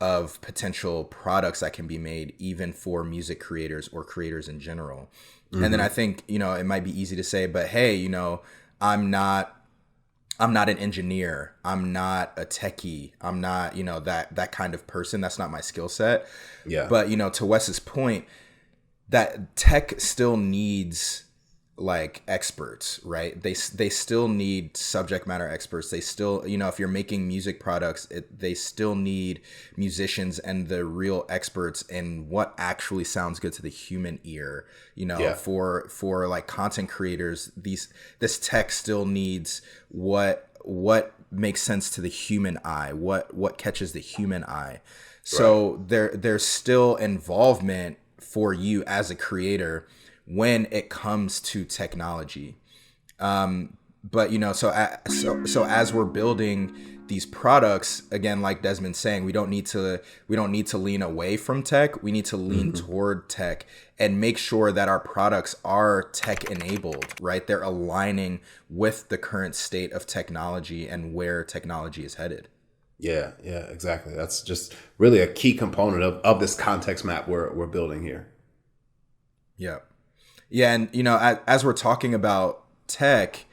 Speaker 1: of potential products that can be made, even for music creators or creators in general. And then I think, it might be easy to say, but hey, I'm not an engineer. I'm not a techie. I'm not, that kind of person. That's not my skill set.
Speaker 2: Yeah.
Speaker 1: But, to Wes's point, that tech still needs like experts, right? They still need subject matter experts. They still, if you're making music products, they still need musicians and the real experts in what actually sounds good to the human ear. For like content creators, this tech still needs what makes sense to the human eye, what catches the human eye. So there's still involvement for you as a creator when it comes to technology. But so as we're building these products, again, like Desmond's saying, we don't need to lean away from tech. We need to lean toward tech and make sure that our products are tech enabled, right? They're aligning with the current state of technology and where technology is headed.
Speaker 2: Yeah, exactly. That's just really a key component of this context map we're building here.
Speaker 1: Yeah. Yeah. And, as we're talking about tech,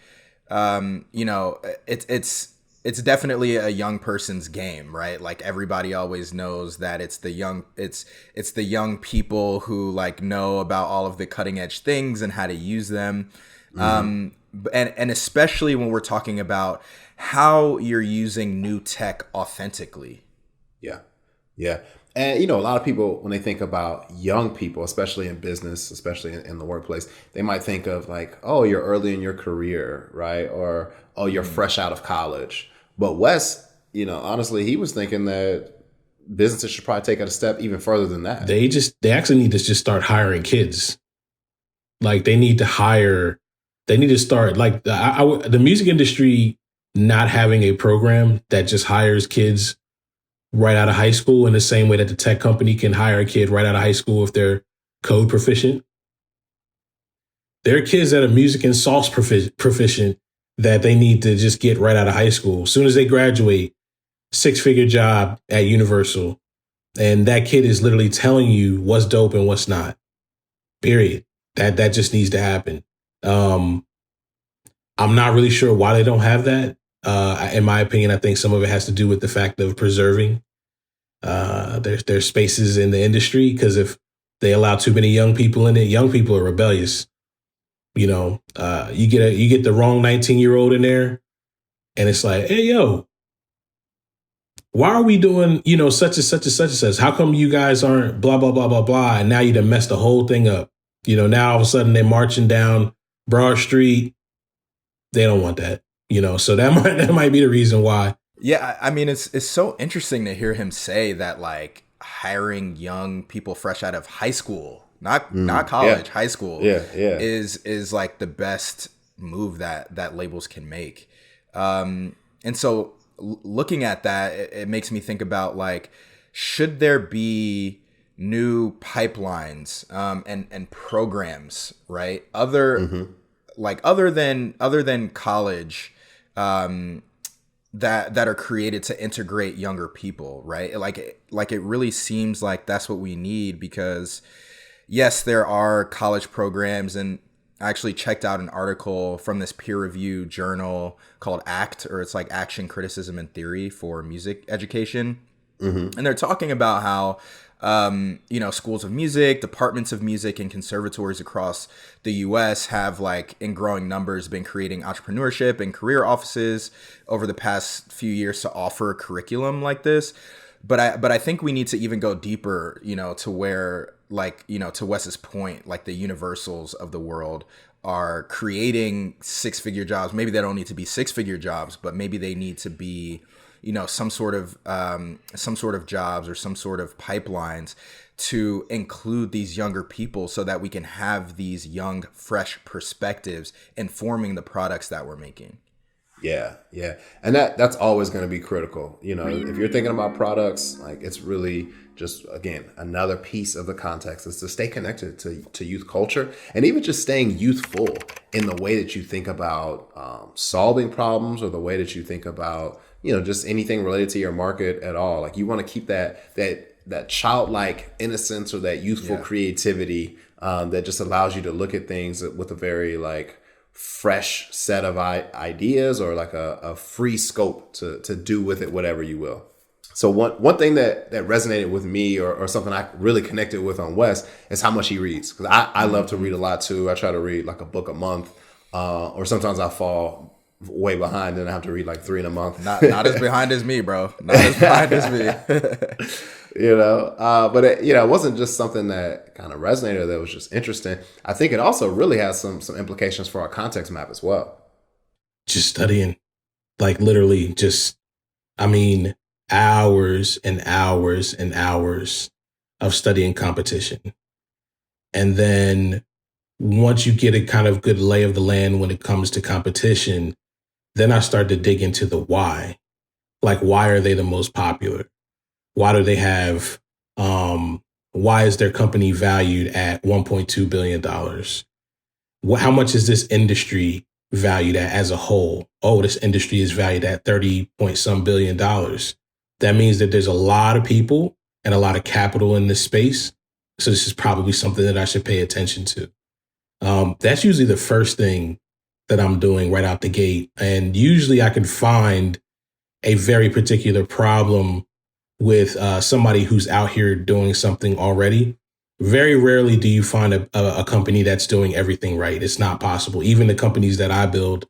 Speaker 1: it's definitely a young person's game, right? Like everybody always knows that it's the young people who like know about all of the cutting edge things and how to use them. And especially when we're talking about how you're using new tech authentically.
Speaker 2: Yeah. And, a lot of people, when they think about young people, especially in business, especially in the workplace, they might think of like, oh, you're early in your career, right? Or, oh, you're fresh out of college. But Wes, honestly, he was thinking that businesses should probably take it a step even further than that.
Speaker 3: They actually need to just start hiring kids. Like they need to start like the music industry not having a program that just hires kids right out of high school in the same way that the tech company can hire a kid right out of high school if they're code proficient. There are kids that are music and sauce proficient that they need to just get right out of high school. As soon as they graduate, 6-figure job at Universal. And that kid is literally telling you what's dope and what's not. Period. That just needs to happen. I'm not really sure why they don't have that. In my opinion, I think some of it has to do with the fact of preserving their spaces in the industry. Because if they allow too many young people in it, young people are rebellious. You get the wrong 19-year-old in there, and it's like, hey, yo, why are we doing such and such and such and such? How come you guys aren't blah blah blah blah blah? And now you done messed the whole thing up. Now all of a sudden they're marching down Broad Street. They don't want that. So that might be the reason why.
Speaker 1: Yeah, I mean, it's so interesting to hear him say that, like, hiring young people fresh out of high school not
Speaker 2: Yeah.
Speaker 1: college, high school
Speaker 2: Yeah. Yeah.
Speaker 1: is like the best move that labels can make. And so looking at that, it makes me think about like, should there be new pipelines and programs, right? Other than college, that are created to integrate younger people, right? Like it really seems like that's what we need, because yes, there are college programs, and I actually checked out an article from this peer-reviewed journal called ACT, or it's like Action, Criticism, and Theory for Music Education. And they're talking about how, schools of music, departments of music, and conservatories across the U.S. have, like, in growing numbers, been creating entrepreneurship and career offices over the past few years to offer curriculum like this. But I think we need to even go deeper, to where, like, to Wes's point, like the Universals of the world are creating six-figure jobs. Maybe they don't need to be six-figure jobs, but maybe they need to be, some sort of jobs or some sort of pipelines to include these younger people, so that we can have these young, fresh perspectives informing the products that we're making.
Speaker 2: Yeah, yeah. And that's always going to be critical. If you're thinking about products, like, it's really just, again, another piece of the context is to stay connected to youth culture, and even just staying youthful in the way that you think about solving problems, or the way that you think about, just anything related to your market at all. Like, you want to keep that childlike innocence, or that youthful creativity that just allows you to look at things with a very, like, fresh set of ideas, or like a free scope to do with it whatever you will. So one thing that resonated with me, or something I really connected with on Wes, is how much he reads. Because I love to read a lot too. I try to read like a book a month, or sometimes I fall way behind and I have to read like 3 in a month.
Speaker 1: Not as behind as me, bro. Not as behind as me.
Speaker 2: But it wasn't just something that kind of resonated, that was just interesting. I think it also really has some implications for our context map as well.
Speaker 3: Just studying, like, literally hours and hours and hours of studying competition. And then once you get a kind of good lay of the land when it comes to competition, then I start to dig into the why. Like, why are they the most popular? Why do they have, why is their company valued at $1.2 billion? How much is this industry valued at as a whole? Oh, this industry is valued at 30 point some billion dollars. That means that there's a lot of people and a lot of capital in this space. So this is probably something that I should pay attention to. That's usually the first thing that I'm doing right out the gate. And usually I can find a very particular problem with somebody who's out here doing something already. Very rarely do you find a company that's doing everything right. It's not possible. Even the companies that I build,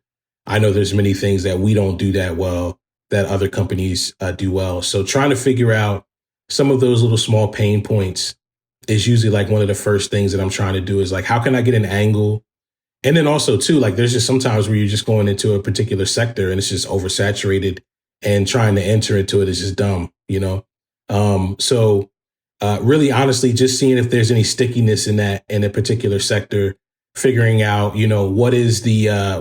Speaker 3: I know there's many things that we don't do that well that other companies do well. So trying to figure out some of those little small pain points is usually like one of the first things that I'm trying to do, is like, how can I get an angle? And then also too, like, there's just sometimes where you're just going into a particular sector and it's just oversaturated, and trying to enter into it is just dumb, So really, honestly, just seeing if there's any stickiness in a particular sector, figuring out, what is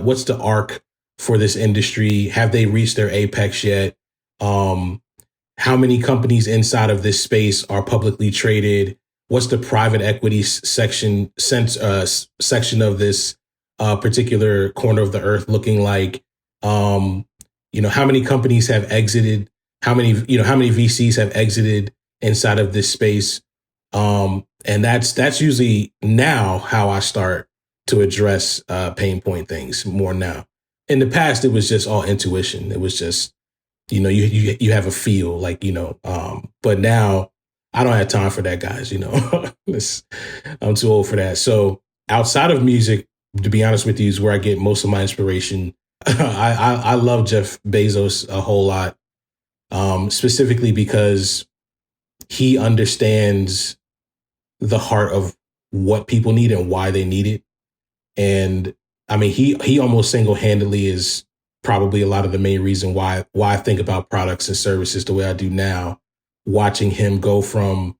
Speaker 3: what's the arc for this industry? Have they reached their apex yet? How many companies inside of this space are publicly traded? What's the private equity section of this particular corner of the earth looking like? How many companies have exited? How many VCs have exited inside of this space? And that's usually now how I start to address pain point things more now. In the past, it was just all intuition. It was just, you have a feel, like, but now I don't have time for that, guys. I'm too old for that. So outside of music, to be honest with you, is where I get most of my inspiration. I love Jeff Bezos a whole lot, specifically because he understands the heart of what people need and why they need it. And I mean, he almost single-handedly is probably a lot of the main reason why I think about products and services the way I do now, watching him go from,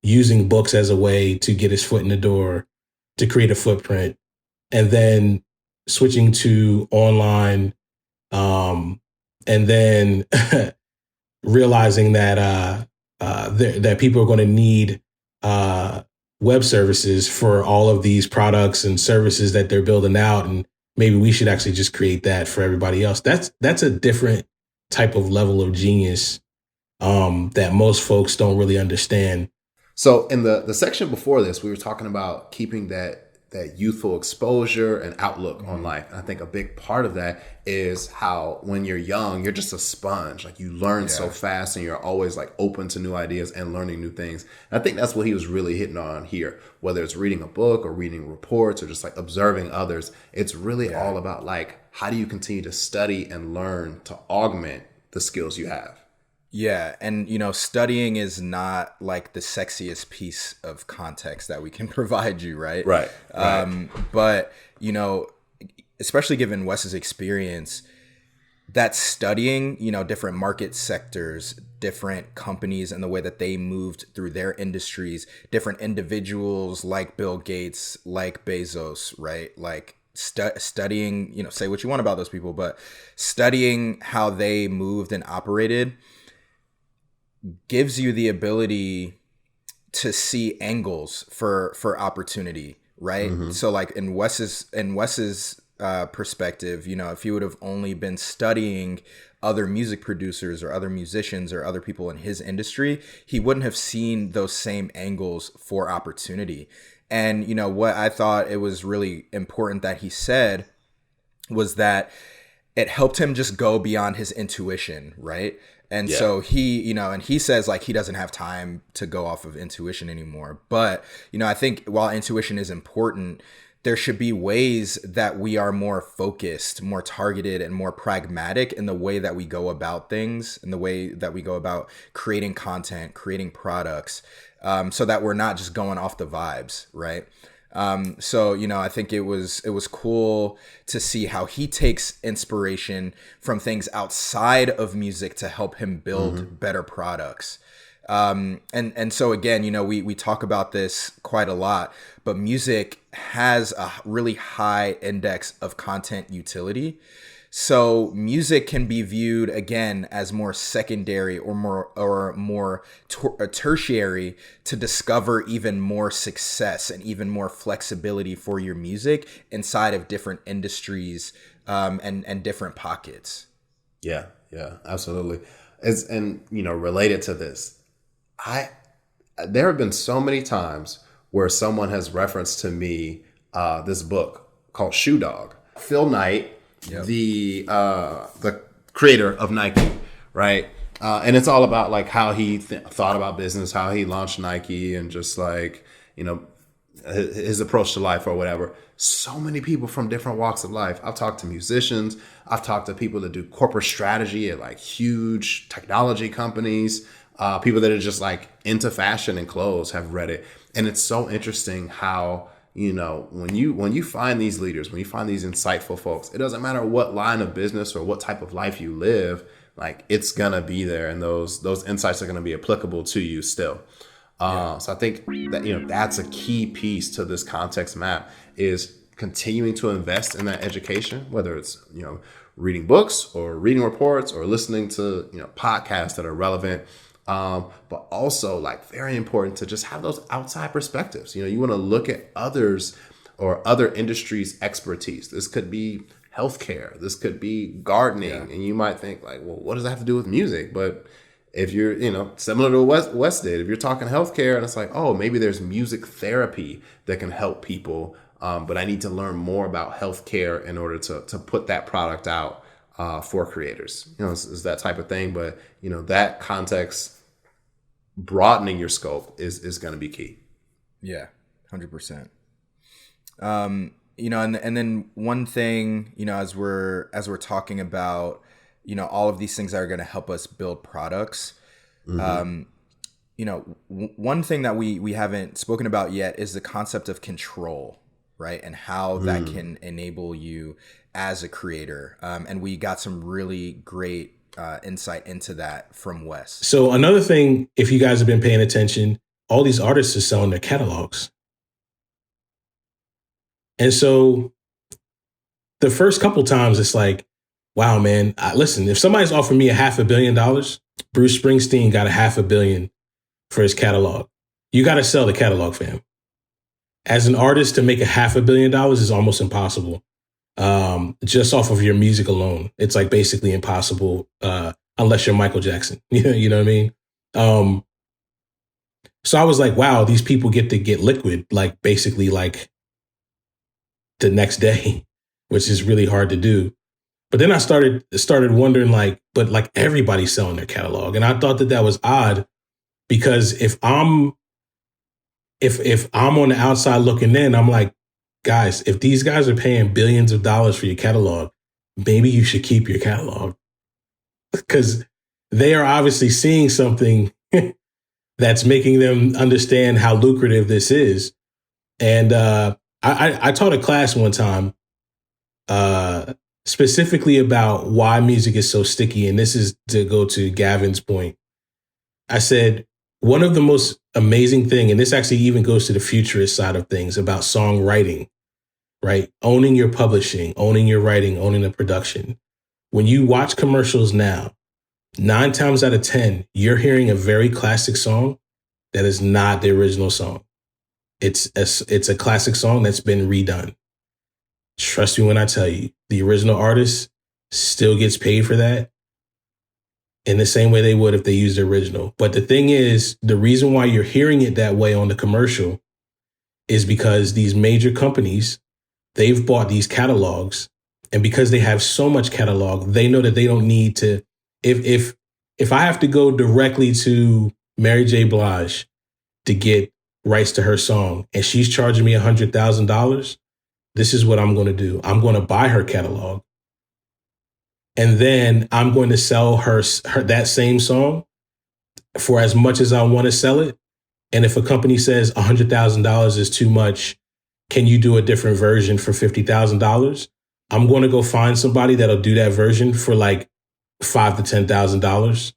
Speaker 3: using books as a way to get his foot in the door, to create a footprint, and then switching to online, and then realizing that that people are going to need web services for all of these products and services that they're building out, and maybe we should actually just create that for everybody else. That's a different type of level of genius that most folks don't really understand.
Speaker 2: So in the section before this, we were talking about keeping that youthful exposure and outlook on life. And I think a big part of that is how when you're young, you're just a sponge. Like you learn so fast and you're always like open to new ideas and learning new things. And I think that's what he was really hitting on here, whether it's reading a book or reading reports or just like observing others. It's really all about like, how do you continue to study and learn to augment the skills you have?
Speaker 1: Yeah. And, studying is not like the sexiest piece of context that we can provide you, right?
Speaker 2: Right.
Speaker 1: But, especially given Wes's experience, that studying, different market sectors, different companies and the way that they moved through their industries, different individuals like Bill Gates, like Bezos, right? Like studying, say what you want about those people, but studying how they moved and operated gives you the ability to see angles for opportunity, right? So like in Wes's perspective, if he would have only been studying other music producers or other musicians or other people in his industry, he wouldn't have seen those same angles for opportunity. And what I thought it was really important that he said was that it helped him just go beyond his intuition, right? And so he, and he says like he doesn't have time to go off of intuition anymore. But, I think while intuition is important, there should be ways that we are more focused, more targeted, and more pragmatic in the way that we go about things, in the way that we go about creating content, creating products, so that we're not just going off the vibes, right? So, I think it was cool to see how he takes inspiration from things outside of music to help him build better products. And so again, we talk about this quite a lot, but music has a really high index of content utility. So music can be viewed again as more secondary or more tertiary to discover even more success and even more flexibility for your music inside of different industries and different pockets.
Speaker 2: Yeah, absolutely. Related to this, there have been so many times where someone has referenced to me this book called Shoe Dog. Phil Knight, the creator of Nike, right? And it's all about like how he thought about business, how he launched Nike, and just like his approach to life or whatever. So many people from different walks of life. I've talked to musicians. I've talked to people that do corporate strategy at like huge technology companies. People that are just like into fashion and clothes have read it. And it's so interesting how, when you find these leaders, when you find these insightful folks, it doesn't matter what line of business or what type of life you live, like it's gonna be there, and those insights are gonna be applicable to you still. So I think that that's a key piece to this context map, is continuing to invest in that education, whether it's reading books or reading reports or listening to podcasts that are relevant. But also like very important to just have those outside perspectives. You want to look at others or other industries' expertise. This could be healthcare. This could be gardening. And you might think like, well, what does that have to do with music? But if you're, similar to what Wes did, if you're talking healthcare and it's like, oh, maybe there's music therapy that can help people. But I need to learn more about healthcare in order to put that product out for creators. It's that type of thing. But, that context, broadening your scope is going to be key.
Speaker 1: Yeah, 100%. And then one thing, as we're talking about, all of these things that are going to help us build products. One thing that we haven't spoken about yet is the concept of control, right? And how that can enable you as a creator. And we got some really great insight into that from Wes.
Speaker 3: So another thing, if you guys have been paying attention, all these artists are selling their catalogs. And so the first couple times it's like, wow, man, listen, if somebody's offering me $500 million, Bruce Springsteen got $500 million for his catalog. You got to sell the catalog, fam. As an artist, to make $500 million is almost impossible. Just off of your music alone, it's like basically impossible, unless you're Michael Jackson. You know what I mean? So I was like, wow, these people get to get liquid, like basically like the next day, which is really hard to do. But then I started wondering, like, but like everybody's selling their catalog, and I thought that was odd, because if I'm on the outside looking in, I'm like, guys, if these guys are paying billions of dollars for your catalog, maybe you should keep your catalog, because they are obviously seeing something that's making them understand how lucrative this is. And I taught a class one time specifically about why music is so sticky. And this is to go to Gavin's point. I said, one of the most amazing thing, and this actually even goes to the futurist side of things about songwriting, right? Owning your publishing, owning your writing, owning the production. When you watch commercials now, 9 times out of 10, you're hearing a very classic song that is not the original song. It's a classic song that's been redone. Trust me when I tell you, the original artist still gets paid for that in the same way they would if they used the original. But the thing is, the reason why you're hearing it that way on the commercial is because these major companies, they've bought these catalogs, and because they have so much catalog, they know that they don't need to. If I have to go directly to Mary J. Blige to get rights to her song, and she's charging me $100,000, this is what I'm going to do. I'm going to buy her catalog, and then I'm going to sell her that same song for as much as I want to sell it. And if a company says $100,000 is too much, can you do a different version for $50,000? I'm going to go find somebody that'll do that version for like $5,000 to $10,000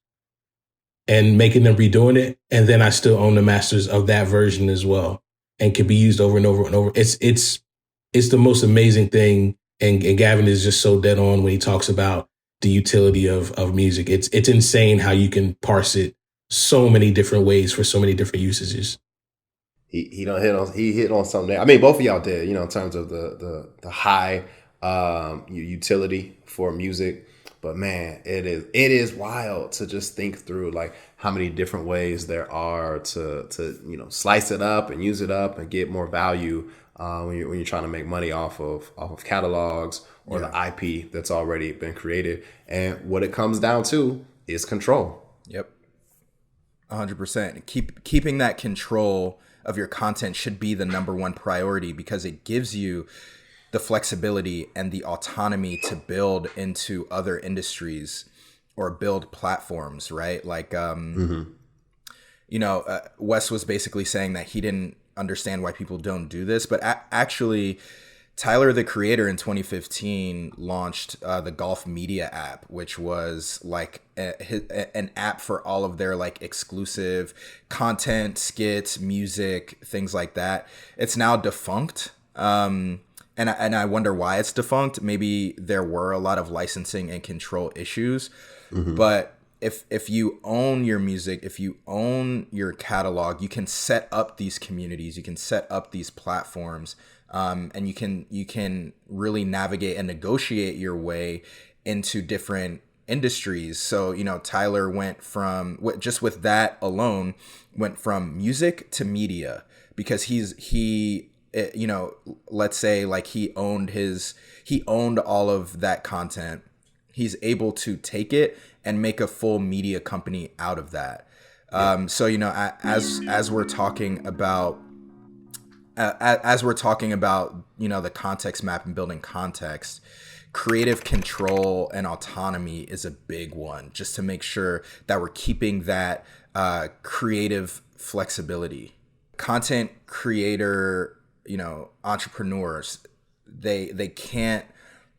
Speaker 3: and making them redoing it. And then I still own the masters of that version as well, and can be used over and over and over. It's the most amazing thing. And Gavin is just so dead on when he talks about the utility of music. It's insane how you can parse it so many different ways for so many different usages.
Speaker 2: He hit on something there. I mean, both of y'all did, in terms of the high utility for music. But man, it is wild to just think through like how many different ways there are to slice it up and use it up and get more value when you're trying to make money off of catalogs or the IP that's already been created. And what it comes down to is control.
Speaker 1: Yep, 100%. Keeping that control of your content should be the number one priority, because it gives you the flexibility and the autonomy to build into other industries or build platforms, right? Like, Wes was basically saying that he didn't understand why people don't do this, but actually Tyler, the Creator, in 2015 launched the Golf Media app, which was like an app for all of their like exclusive content, skits, music, things like that. It's now defunct. And I wonder why it's defunct. Maybe there were a lot of licensing and control issues. Mm-hmm. But if you own your music, if you own your catalog, you can set up these communities, you can set up these platforms, and you can really navigate and negotiate your way into different industries. So, Tyler went from, just with that alone, went from music to media, because let's say like he owned all of that content. He's able to take it and make a full media company out of that. So, as we're talking about, the context map and building context, creative control and autonomy is a big one, just to make sure that we're keeping that creative flexibility. Content creator, entrepreneurs, they can't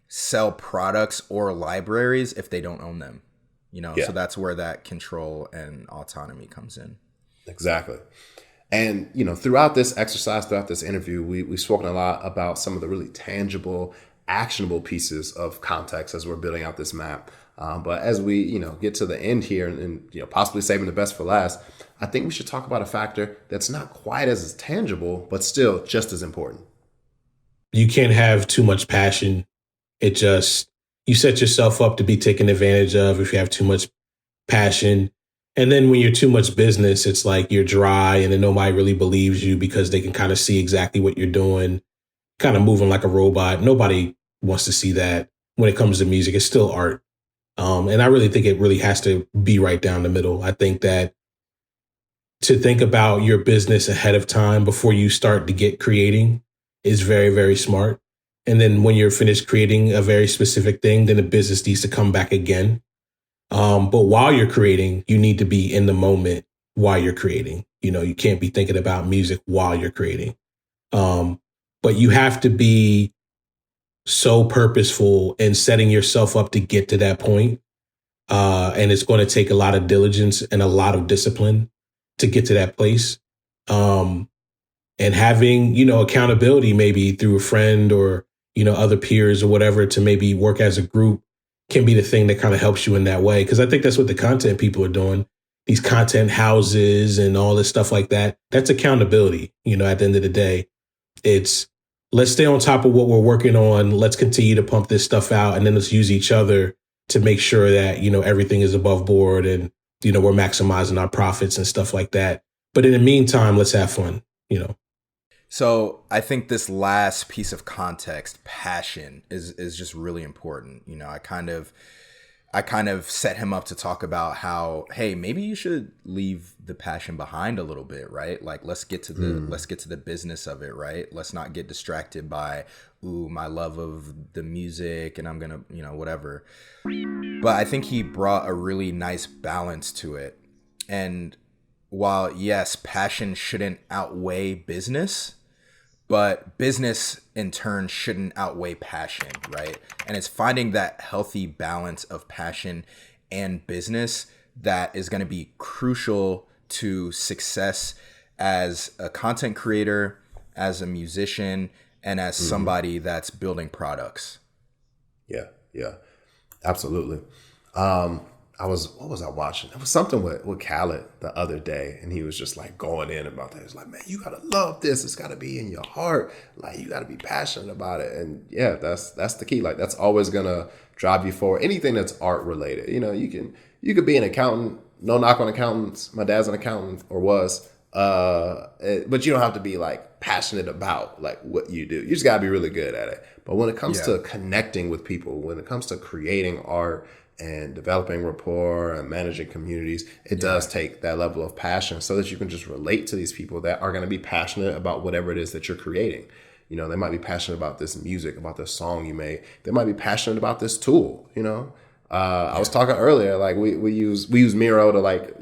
Speaker 1: sell products or libraries if they don't own them, So that's where that control and autonomy comes in.
Speaker 2: Exactly. And, throughout this exercise, throughout this interview, we've spoken a lot about some of the really tangible, actionable pieces of context as we're building out this map. But as we, get to the end here and possibly saving the best for last, I think we should talk about a factor that's not quite as tangible, but still just as important.
Speaker 3: You can't have too much passion. You set yourself up to be taken advantage of if you have too much passion. And then when you're too much business, it's like you're dry and then nobody really believes you because they can kind of see exactly what you're doing, kind of moving like a robot. Nobody wants to see that when it comes to music. It's still art. And I really think it really has to be right down the middle. I think that to think about your business ahead of time before you start to get creating is very, very smart. And then when you're finished creating a very specific thing, then the business needs to come back again. But while you're creating, you need to be in the moment while you're creating. You can't be thinking about music while you're creating. But you have to be so purposeful in setting yourself up to get to that point. And it's going to take a lot of diligence and a lot of discipline to get to that place. And having, accountability maybe through a friend or, other peers or whatever to maybe work as a group can be the thing that kind of helps you in that way. Because I think that's what the content people are doing. These content houses and all this stuff like that. That's accountability. At the end of the day, it's let's stay on top of what we're working on. Let's continue to pump this stuff out. And then let's use each other to make sure that, everything is above board and, we're maximizing our profits and stuff like that. But in the meantime, let's have fun,
Speaker 1: So I think this last piece of context, passion, is just really important. I kind of set him up to talk about how, hey, maybe you should leave the passion behind a little bit, right? Like let's get to the business of it, right? Let's not get distracted by my love of the music and I'm gonna, whatever. But I think he brought a really nice balance to it. And while yes, passion shouldn't outweigh business, but business in turn shouldn't outweigh passion, right? And it's finding that healthy balance of passion and business that is going to be crucial to success as a content creator, as a musician, and as somebody that's building products.
Speaker 2: Yeah, absolutely. What was I watching? It was something with Khaled the other day, and he was just like going in about that. He's like, man, you gotta love this. It's gotta be in your heart. Like you gotta be passionate about it. And yeah, that's the key. Like that's always gonna drive you forward. Anything that's art related. You could be an accountant. No knock on accountants. My dad's an accountant or was. But you don't have to be like passionate about like what you do. You just gotta be really good at it. But when it comes to connecting with people, when it comes to creating art and developing rapport and managing communities, it does take that level of passion so that you can just relate to these people that are going to be passionate about whatever it is that you're creating. They might be passionate about this music, about this song you made. They might be passionate about this tool, I was talking earlier, like we use Miro to like,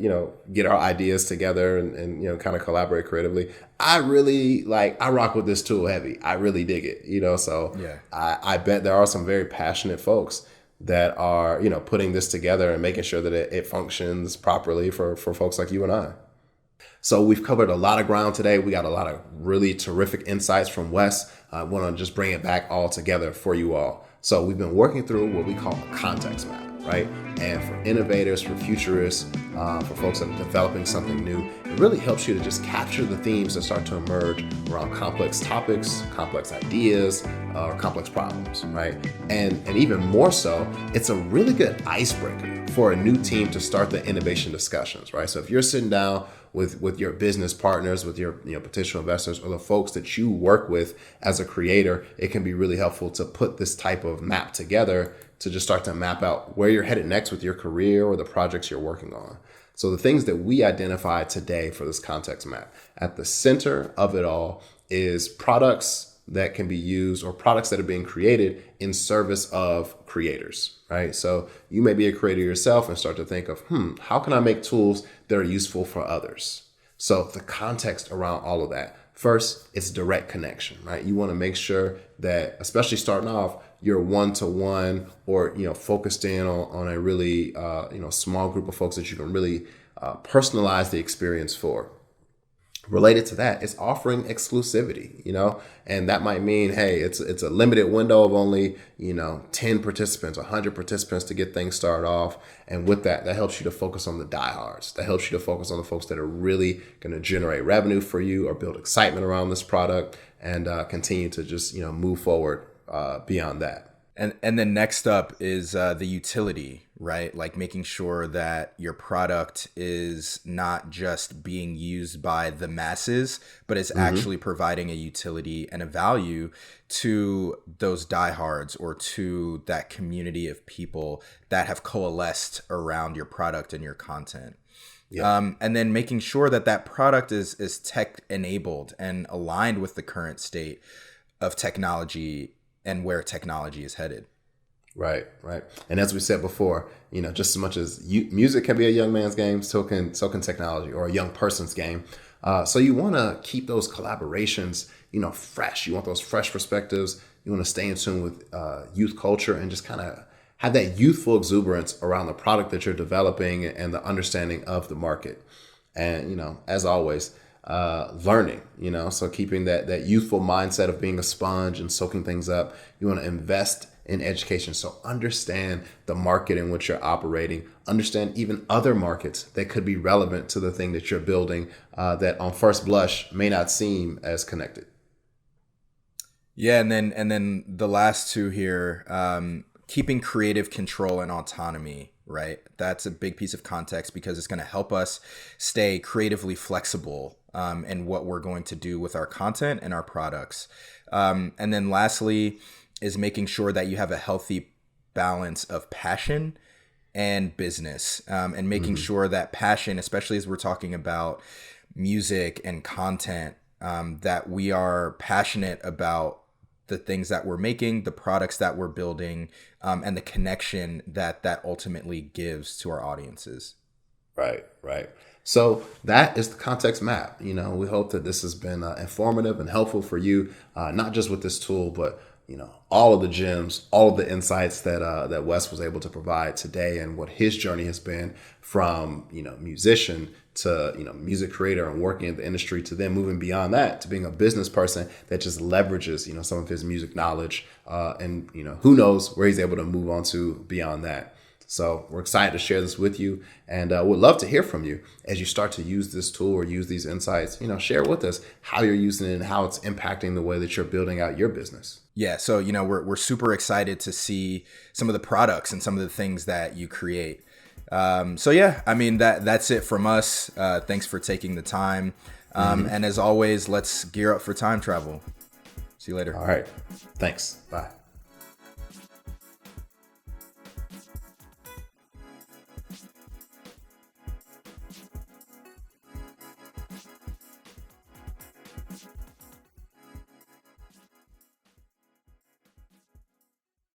Speaker 2: get our ideas together and kind of collaborate creatively. I rock with this tool heavy. I really dig it, so I bet there are some very passionate folks that are, putting this together and making sure that it functions properly for folks like you and I. So we've covered a lot of ground today. We got a lot of really terrific insights from Wes. I want to just bring it back all together for you all. So we've been working through what we call a context map, right? And for innovators, for futurists, for folks that are developing something new, it really helps you to just capture the themes that start to emerge around complex topics, complex ideas, or complex problems, right? And even more so, it's a really good icebreaker for a new team to start the innovation discussions, right? So if you're sitting down with your business partners, with your potential investors, or the folks that you work with as a creator, it can be really helpful to put this type of map together to just start to map out where you're headed next with your career or the projects you're working on. So the things that we identified today for this context map, at the center of it all is products that can be used or products that are being created in service of creators, right? So you may be a creator yourself and start to think of, how can I make tools that are useful for others? So the context around all of that. First, it's direct connection, right? You want to make sure that, especially starting off, you're one-to-one or, focused in on a really, small group of folks that you can really personalize the experience for. Related to that, it's offering exclusivity, and that might mean, hey, it's a limited window of only, 10 participants, 100 participants to get things started off. And with that helps you to focus on the diehards. That helps you to focus on the folks that are really going to generate revenue for you or build excitement around this product and continue to just, move forward beyond that.
Speaker 1: And then next up is the utility, right? Like making sure that your product is not just being used by the masses, but is actually providing a utility and a value to those diehards or to that community of people that have coalesced around your product and your content. Yeah. And then making sure that product is tech enabled and aligned with the current state of technology and where technology is headed.
Speaker 2: Right. And as we said before, just as much as music can be a young man's game, so can technology, or a young person's game. So you want to keep those collaborations, fresh. You want those fresh perspectives. You want to stay in tune with youth culture and just kind of have that youthful exuberance around the product that you're developing and the understanding of the market. And, as always, learning, so keeping that youthful mindset of being a sponge and soaking things up. You want to invest in education. So understand the market in which you're operating, understand even other markets that could be relevant to the thing that you're building that on first blush may not seem as connected.
Speaker 1: Yeah. And then the last two here, keeping creative control and autonomy, right? That's a big piece of context because it's going to help us stay creatively flexible in what we're going to do with our content and our products. And then lastly is making sure that you have a healthy balance of passion and business, and making sure that passion, especially as we're talking about music and content, that we are passionate about the things that we're making, the products that we're building, and the connection that ultimately gives to our audiences.
Speaker 2: Right. So that is the context map. We hope that this has been informative and helpful for you, not just with this tool, but all of the gems, all of the insights that Wes was able to provide today, and what his journey has been from musician to music creator and working in the industry, to then moving beyond that to being a business person that just leverages some of his music knowledge, and who knows where he's able to move on to beyond that. So we're excited to share this with you, and would love to hear from you as you start to use this tool or use these insights. Share with us how you're using it and how it's impacting the way that you're building out your business.
Speaker 1: Yeah, so we're super excited to see some of the products and some of the things that you create. So yeah, I mean that's it from us. Thanks for taking the time, and as always, let's gear up for time travel. See you later.
Speaker 2: All right, thanks. Bye.